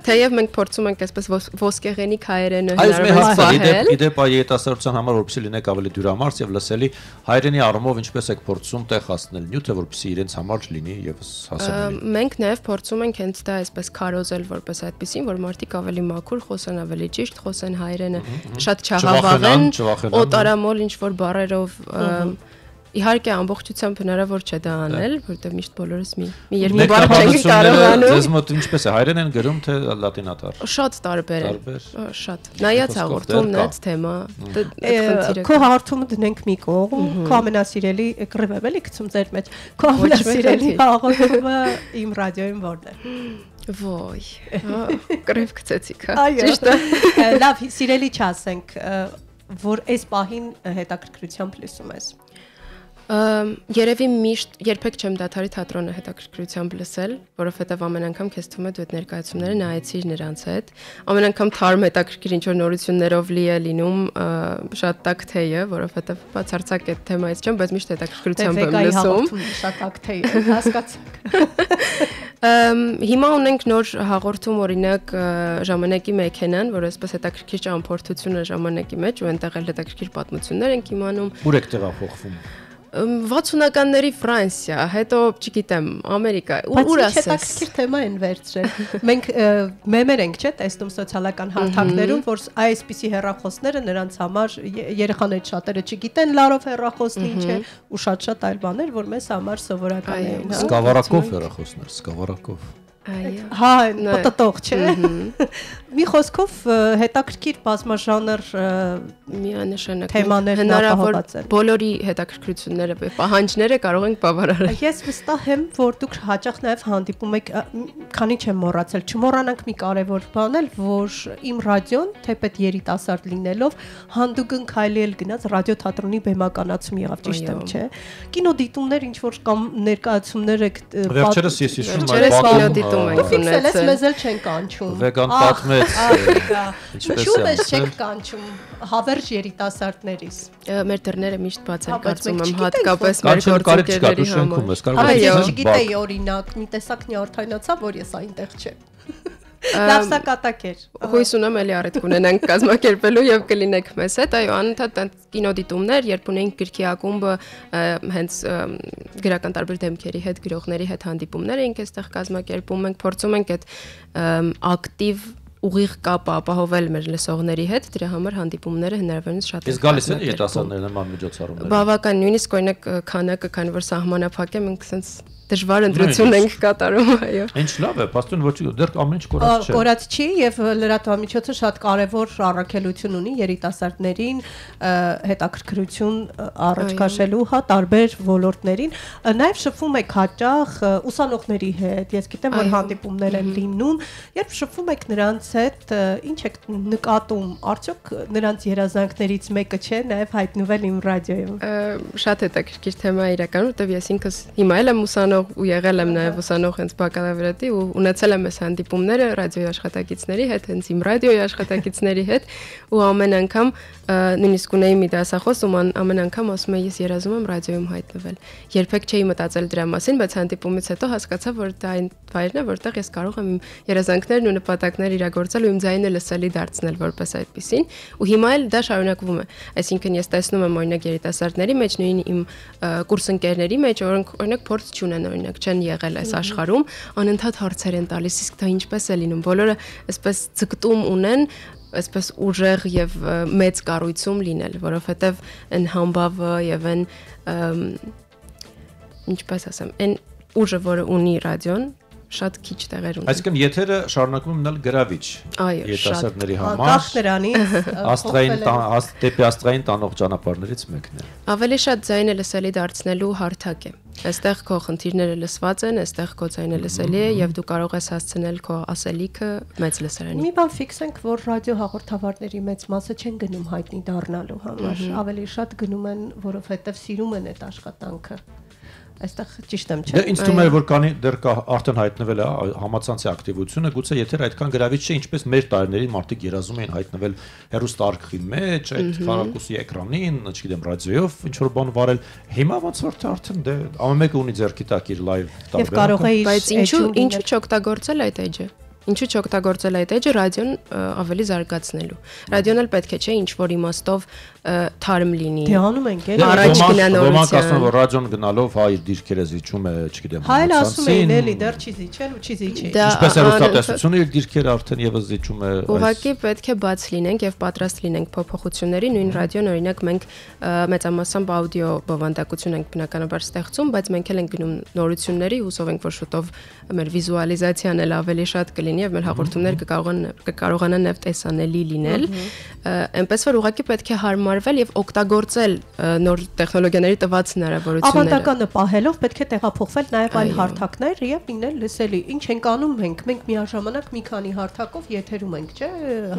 Թեև մենք փորձում ենք այսպես ոսկեղենիկ հայերենը հնարավորինս պահել։ Իդեպ երիտասարդության համար որպեսզի լինեք ավելի դյուրամարս եւ լսելի հայերենի առումով ինչպես եք փորձում տեղ հասնել նյութը, որպեսզի իրենց համար լինի եւս հասանելի։ Մենք նաեւ փորձում ենք հենց դա այսպես քարոզել որպես այդպեսին, որ մարդիկ ավելի մաքուր խոսեն, ավելի ճիշտ խոսեն հայերենը, շատ չհավաղեն, օտարամոլ ինչ որ բառերով Իհարկե ամբողջությամբ հնարավոր չէ դա անել, որտեղ միշտ բոլորս մի երկու բառ չենք կարողանում։ Ձեզ մոտ ինչպես է հայերեն են գրում թե լատինատար։ Շատ տարբեր է։ Շատ։ Նայած հաղորդումն է, թեմա, Քո հաղորդումը դնենք մի կողմ, քո ամենասիրելի կռիվ եմ էլի գցում ձեր մեջ։ Քո ամենասիրելի հաղորդումը իմ ռադիոյում որն է։ Ոյ, կռիվ գցեցիք, հա։ Ճիշտ է։ Լավ, սիրելի չասենք, որ այս պահին հետաքրքրությամբ լսում ես։ Երևի միշտ երբեք չեմ դադարի թատրոնը հետաքրքրությամբ լսել, որովհետև ամեն անգամ քեզ թվում է դու այդ ներկայացումները նայեցիր նրանց հետ։ Ամեն անգամ թարմ հետաքրքիր ինչ որ նորություններով լի է լինում, շատ տաք թեյը, որովհետև բացարձակ այդ թեմայից չեմ, բայց միշտ հետաքրքրությամբ եմ լսում։ Շատ տաք թեյը, հասկացաք։ Հիմա ունենք նոր հաղորդում օրինակ ժամանակի մեքենան, որ այսպես հետաքրքիր ճամփորդություն է ժամանակի մեջ ու այնտեղ էլ հետաքրքիր պատմություններ ենք իմանում։ Ուր եք տեղափոխվում։ 60-ականների Ֆրանսիա, հետո, չգիտեմ, Ամերիկա, ուր ասես։ Բայց հետաքրքիր թեմա են վերցրել։ Մենք մեմեր ենք, չէ՞, տեսնում սոցիալական հարթակներում, որ այսպիսի հեռախոսները նրանց համար երեխաներից շատերը չգիտեն լարով հեռախոսն ինչ է ու շատ այլ բաներ, որ մեզ համար սովորական են։ Սկավառակով հեռախոսներ, սկավառակով։ Հա, պատտող, չէ։ Մի խոսքով հետաքրքիր բազմաժանր միանշանակ թեմաներն հնարավոր բոլորի հետաքրքրությունները, պահանջները կարող ենք բավարարել։ Ես վստահ եմ, որ դուք հաճախ նաև հանդիպում եք, քանի չեմ մոռացել, չմոռանանք մի կարևոր բան էլ, որ իմ ռադիոն, թեպետ երիտասարդ լինելով, հանդուգն քայլել գնաց ռադիոթատրոնի բեմականացում եղավ, ճիշտ եմ, չէ։ Կինոդիտումներ ինչ որ կամ ներկայացումներ եք վերջերս ես հիշում եմ ֆիքսել ես մեզ էլ չեն կանչում։ Վեգան պատմեց։ Ինչու՞ մեզ չեք կանչում հավերժ երիտասարդներից։ Մեր դռները միշտ բաց են կարծում եմ, հատկապես մեր գործընկերների համար։ Այո, չգիտեի օրինակ, մի տեսակ նյարդայնացավ, որ ես այնտեղ չեմ։ Լավ սակատակ էր։ Հույս ունեմ էլի առիթ կունենանք կազմակերպելու եւ կլինեք մեզ հետ, այո, անընդհատ կինոդիտումներ, երբ ունենք գրքի ակումբը հենց գրական տարբեր դեմքերի հետ, գրողների հետ հանդիպումներ ենք այստեղ կազմակերպում, մենք փորձում ենք այդ ակտիվ ուղիղ կապը ապահովել մեր լսողների հետ, դրա համար հանդիպումները հնարավորինս շատ են։ Իսկ գալիս են երիտասարդները նման միջոցառումներ։ Բավական, նույնիսկ օրինակ քանակը, քանի որ սահմանափակ է, մենք sense դժվար ընտրություն ենք կատարում, այո։ Ինչ լավ է, պաստուն ոչ դեռ ամեն ինչ կորած չէ։ Կորած չի եւ լրատվամիջոցը շատ կարեւոր առաքելություն ունի երիտասարդներին հետաքրքրություն առաջքաշելու, հա, տարբեր ոլորտներին։ Նաեւ շփվում եք հաճախ ուսանողների հետ, ես գիտեմ, որ հանդիպումներ են լինում, երբ շփվում եք նրանց հետ, ինչ եք նկատում, արդյոք նրանց երազանքներից մեկը չէ նաեւ հայտնվել իմ ռադիոյում։ Շատ հետաքրքիր թեմա իրականում, որտեղ ես ինքս հիմա էլ եմ ուսանող ուսանող ու եղել եմ նաև ուսանող հենց բակալավրիատի ու ունեցել եմ այս հանդիպումները ռադիոյի աշխատակիցների հետ, հենց իմ ռադիոյի աշխատակիցների հետ ու ամեն անգամ նույնիսկ ունեի մի դասախոս ու ամեն անգամ ասում եմ ես երազում եմ ռադիոյում հայտնվել։ Երբեք չէի մտածել դրա մասին, բայց հանդիպումից հետո հասկացա, որ դա այն վայրն է, որտեղ ես կարող եմ իմ երազանքներն ու նպատակները իրագործել ու իմ ձայնը լսելի դարձնել որպես այդպեսին ու հիմա էլ դա շարունակվում է։ Այսինքն ես տեսնում եմ օրինակ երիտասարդների մեջ նույն իմ կուրսընկերների մեջ, որոնք օրինակ փորձ չունեն, օրինակ չեն եղել այս աշխարհում, անընդհատ հարցեր են տալիս, իսկ դա ինչպես է լինում։ Բոլորը այսպես ձգտում ունեն այսպես ուժեղ եւ մեծ կառույցում լինել, որովհետեւ այն համբավը եւ այն ինչպես ասեմ, այն ուժը, որը ունի ռադիոն, շատ քիչ տեղեր ունի։ Այսինքն եթերը շարունակում մնալ գրավիչ երիտասարդների համար։ Անկախ նրանից դեպի աստղային տանող ճանապարհներից մեկն է։ Ավելի շատ ձայնը լսելի դարձնելու հարթակ է։ Այստեղ քո խնդիրները լսված են, այստեղ քո ձայնը լսելի է եւ դու կարող ես հասցնել քո ասելիքը մեծ լսարանին։ Մի բան ֆիքսենք, որ ռադիո հաղորդավարների մեծ մասը չեն գնում հայտնի դառնալու համար, ավելի շատ գնում են, որովհետեւ սիրում են այդ աշխատանքը։ Այստեղ ճիշտ եմ, չէ՞։ Ինձ թվում է, որ կանի դեռ կա արդեն հայտնվել է համացանցի ակտիվությունը, գուցե եթերը այդքան գրավիչ չէ, ինչպես մեր տարիներին մարդիկ երազում էին հայտնվել հեռուստաարքի մեջ, այդ քառակուսի էկրանին, չգիտեմ, ռադիոյով ինչ որ բան վարել։ Հիմա ոնց որ թե արդեն դե ամեն մեկը ունի ձեռքի տակ իր լայվ տարբեր։ Եվ կարող է բայց ինչու չօգտագործել այդ էջը։ Ինչու չօգտագործել այդ էջը ռադիոն ավելի զարգացնելու։ Ռադիոն էլ պետք է չէ ինչ որ իմաստով թարմ լինի։ Դե անում ենք, էլի։ Առաջ գնանորություն։ Ոմանք ասում որ ռադիոն գնալով հայ իր դիրքերը զիջում է, չգիտեմ, հայ ասում են էլի դեռ չի զիջել ու չի զիջի։ Ինչպես հեռուստատեսությունը իր դիրքերը արդեն եւս զիջում է։ Ուղղակի պետք է բաց լինենք եւ պատրաստ լինենք փոփոխությունների, նույն ռադիոն օրինակ մենք մեծամասամբ աուդիո բովանդակություն ենք բնականաբար ստեղծում, բայց մենք էլ ենք գնում նորությունների, հուսով ենք որ շուտով մեր վիզուալիզացիան էլ ավելի շատ կլինի եւ մեր հաղորդումները կկարողանան նաեւ տեսանելի լինել, այնպես որ ուղղակի պետք է հարմարվել եւ օգտագործել նոր տեխնոլոգիաների տված հնարավորությունները։ Ավանդականը պահելով պետք է տեղափոխվել նաեւ այլ հարթակներ եւ լինել լսելի։ Ինչ ենք անում մենք միաժամանակ մի քանի հարթակով եթերում ենք, չէ՞,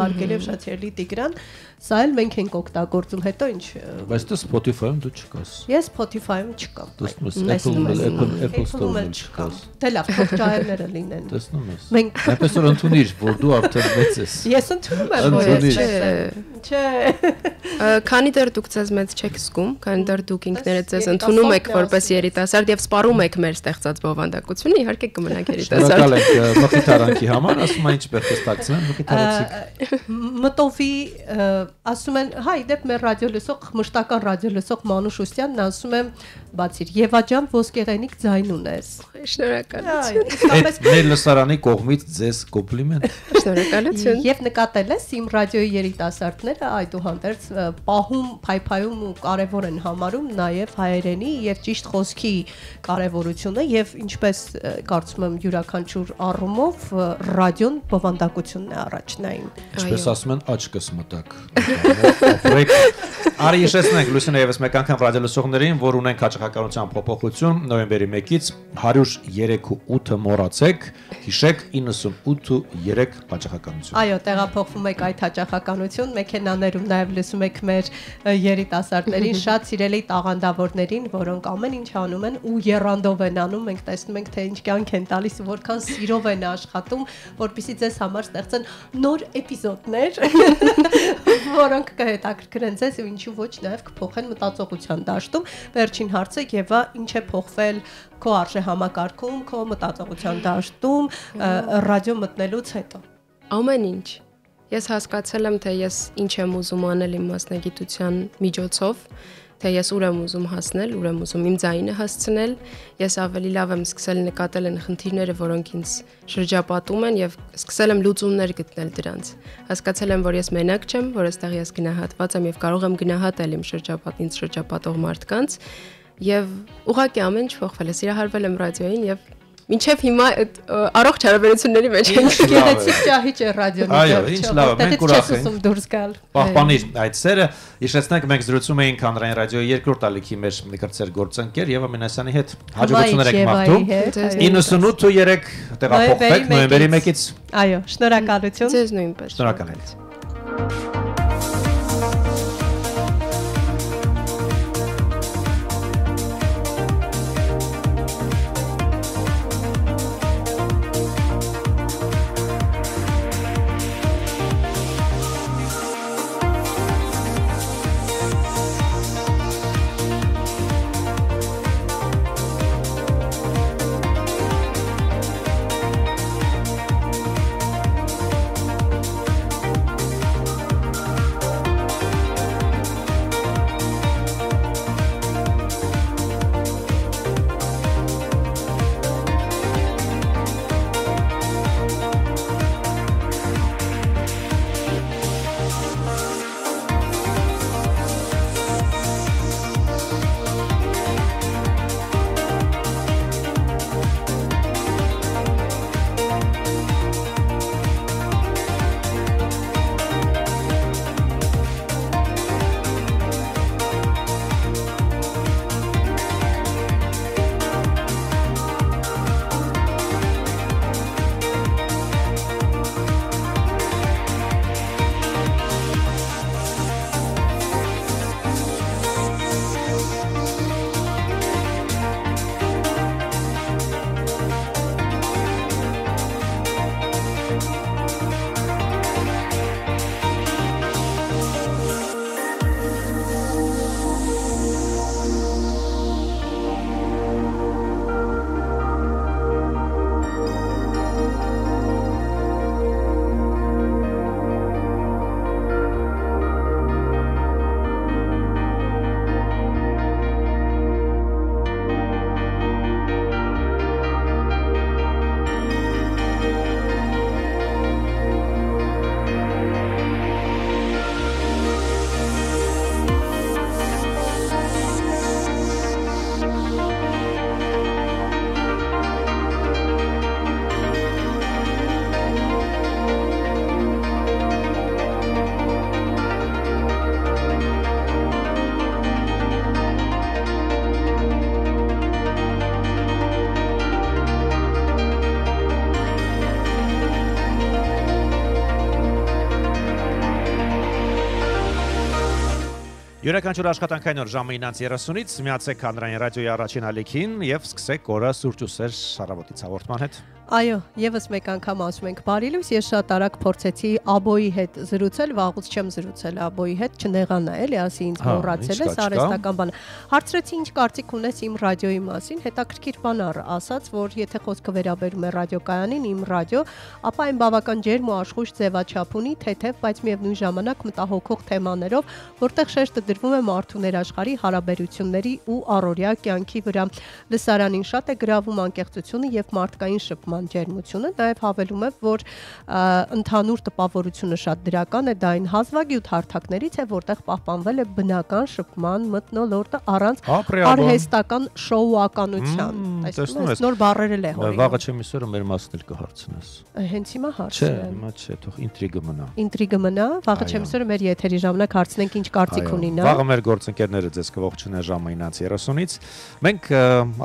հարգելի եւ շատ սիրելի Տիգրան, սա էլ մենք ենք օգտագործում, հետո ինչ։ Բայց դու Spotify-ում դու չկաս։ Ես Spotify-ում չկամ։ Տեսնում ես Apple Store-ում չկաս։ Դե լավ, փոխջայերները լինեն։ Տեսնում ես։ Մենք այնպես որ ընդունիր, որ դու արդեն մեծ ես։ Ես ընդունում եմ, որ չէ։ Քանի դեռ դուք ձեզ մեծ չեք զգում, քանի դեռ դուք ինքներդ ձեզ ընդունում եք որպես երիտասարդ եւ սպառում եք մեր ստեղծած բովանդակությունը, իհարկե կմնաք երիտասարդ։ Շնորհակալ ենք մխիթարանքի համար, ասում են ինչպես կստացնեն մխիթարեցիք։ Մտովի ասում են, հայ դեպ մեր ռադիո լսող, մշտական ռադիո լսող Մանուշ Ուսյանն ասում է, բացիր Եվա ջան ոսկեղենիկ ձայն ունես։ Շնորհակալություն։ Մեր լսարանի կողմից ձեզ կոմպլիմենտ։ Շնորհակալություն։ Եվ նկատել ես իմ ռադիոյի երիտասարդները այդուհանդերձ պահում, փայփայում ու կարևոր են համարում նաև հայերենի եւ ճիշտ խոսքի կարևորությունը եւ ինչպես կարծում եմ յուրաքանչյուր առումով ռադիոն բովանդակությունն է առաջնային։ Ինչպես ասում են, աչքս մտակ։ Արի հիշեցնենք Լուսինե եւս մեկ անգամ ռադիո լսողներին, որ ունենք հաճախականության փոփոխություն նոյեմբերի 1-ից 103.8 մոռացեք, հիշեք 98.3 հաճախականություն։ Այո, տեղափոխվում եք այդ հաճախականություն, մեքենաներում նաև լսում եք մեր երիտասարդներին, շատ սիրելի տաղանդավորներին, որոնք ամեն ինչ անում են ու եռանդով են անում, մենք տեսնում ենք թե ինչ կյանք են տալիս ու որքան սիրով են աշխատում, որպեսզի ձեզ համար ստեղծեն նոր էպիզոդներ, որոնք կհետաքրքրեն ձեզ ու ինչու ոչ նաև կփոխեն մտածողության դաշտում։ Վերջին հարցը Եվա, ինչ է փոխվել քո արժեհամակարգում, քո մտածողության դաշտում ռադիո մտնելուց հետո։ Ամեն ինչ։ Ես հասկացել եմ, թե ես ինչ եմ ուզում անել իմ մասնագիտության միջոցով, թե ես ուր եմ ուզում հասնել, ուր եմ ուզում իմ ձայնը հասցնել։ Ես ավելի լավ եմ սկսել նկատել այն խնդիրները, որոնք ինձ շրջապատում են եւ սկսել եմ լուծումներ գտնել դրանց։ Հասկացել եմ, որ ես մենակ չեմ, որ այստեղ ես գնահատված եմ եւ կարող եմ գնահատել իմ ինձ շրջապատող մարդկանց եւ ուղղակի ամեն ինչ փոխվել է։ Սիրահարվել եմ ռադիոյին եւ մինչև հիմա այդ առողջ հարաբերությունների մեջ ենք։ Գեղեցիկ ճահիճ է ռադիոնի։ Այո, ինչ լավ է, մենք ուրախ ենք։ Դուրս գալ։ Պահպանիր այդ սերը։ Հիշեցնենք, մենք զրուցում էինք Հանրային ռադիոյի երկրորդ ալիքի մեր կրտսեր գործընկեր Եվա Մինասյանի հետ։ Հաջողություններ եք մաղթում։ 98.3 տեղափոխվեք նոյեմբերի 1-ից։ Այո, շնորհակալություն։ Ձեզ նույնպես։ Շնորհակալ ենք։ Յուրաքանչյուր աշխատանքային օր ժամը 9:30-ից միացեք հանրային ռադիոյի առաջին ալիքին եւ սկսեք օրը սուրճ ու սեր շարավոտից հաղորդման հետ։ Այո, եւս մեկ անգամ ասում ենք բարի լույս, ես շատ արագ փորձեցի Աբոյի հետ զրուցել, վաղուց չեմ զրուցել Աբոյի հետ, չնեղանա էլի, ասի ինձ մոռացել ես, արհեստական բան։ Հարցրեցի ինչ կարծիք ունես իմ ռադիոյի մասին, հետաքրքիր բան ասաց, որ եթե խոսքը վերաբերում է ռադիոկայանին, իմ ռադիո, ապա այն բավական ջերմ ու աշխույժ ձևաչափ ունի, թեթև, բայց միևնույն ժամանակ մտահոգող թեմաներով, որտեղ շեշտը դրվում է մարդու ներաշխարհի հարաբերությունների ու առօրյա կյանքի վրա։ Լսարանին շատ է գրավում անկեղծությունը եւ մարդկային շփման ջերմությունը, նաև հավելում է, որ ընդհանուր տպավորությունը շատ դրական է, դա այն հազվագյուտ հարթակներից է, որտեղ պահպանվել է բնական շփման մթնոլորտը առանց արհեստական շոուականության։ Այսինքն նոր բառեր էլ է հորինում։ Վաղը չեմ իսորը մեր մասն էլ կհարցնես։ Հենց հիմա հարցրեմ։ Չէ, հիմա չէ, թող ինտրիգը մնա։ Ինտրիգը մնա, վաղը չեմ իսորը մեր եթերի ժամանակ հարցնենք ինչ կարծիք ունի նա։ Վաղը մեր գործընկերները ձեզ կողջունեն ժամը 9:30-ից։ Մենք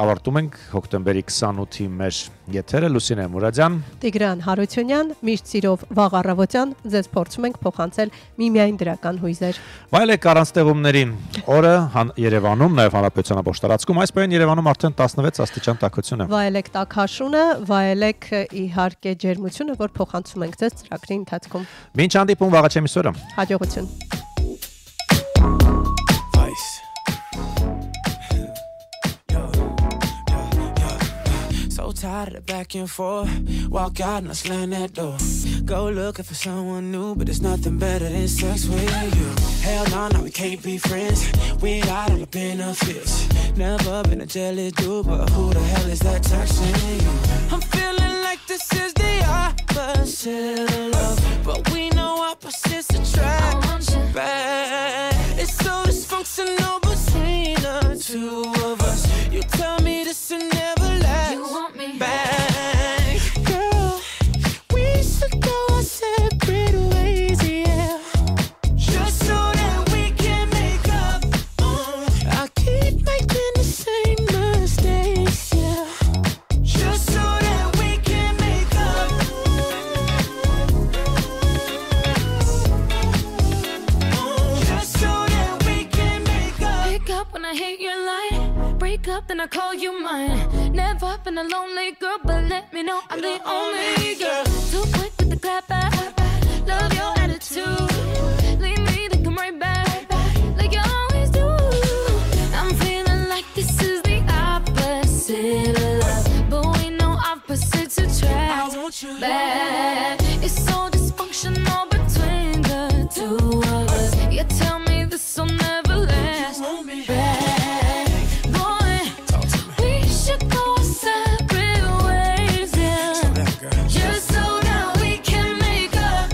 ավարտում ենք հոկտեմբերի 28-ի մեր եթերը Լուսինե Մուրադյան, Տիգրան Հարությունյան, միշտ սիրով վաղ առավոտյան ձեզ փորձում ենք փոխանցել միմիայն դրական հույզեր։ Վայելեք առանց տեղումների օրը Երևանում, նաև Հանրապետության ապօրտարացքում, այս պահին Երևանում արդեն 16 աստիճան տաքություն է։ Վայելեք տաքաշունը, վայելեք իհարկե ջերմությունը, որ փոխանցում ենք ձեզ ծրագրի ընթացքում։ Մինչ հանդիպում վաղը չեմ իսորը։ Հաջողություն։ Tired of the back and forth. Walk out and I slam that door. Go looking for someone new, but there's nothing better than sex with you. Hell no, we can't be friends. We got all the benefits. Never been a jealous dude, but who the hell is that texting you? I'm feeling like this is the opposite of love, but we know opposites attract. Bad. It's so dysfunctional between the two of us. You tell me this will never last. You want me back, girl? We should go our separate ways, yeah. Just so that we can make up. I keep making the same mistakes, yeah. Just so that we can make up. Just so that we can make up. Pick up when I hit your line. Break up, then I call you mine. Never been a lonely girl, but let me know I'm the only girl. Too quick with the clap back. Love your attitude. Leave me to come right back, like you always do. I'm feeling like this is the opposite of love, but we know opposites attract. I want you back. It's so dysfunctional between the two of us. You tell me this will never last. You want me back. Go separate ways, yeah. Just so that we can make up.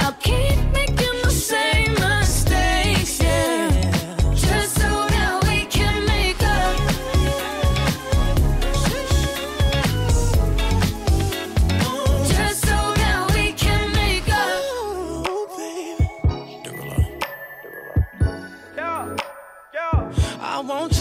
I'll keep making the same mistakes, yeah. Just so that we can make up. Just so that we can make up. I want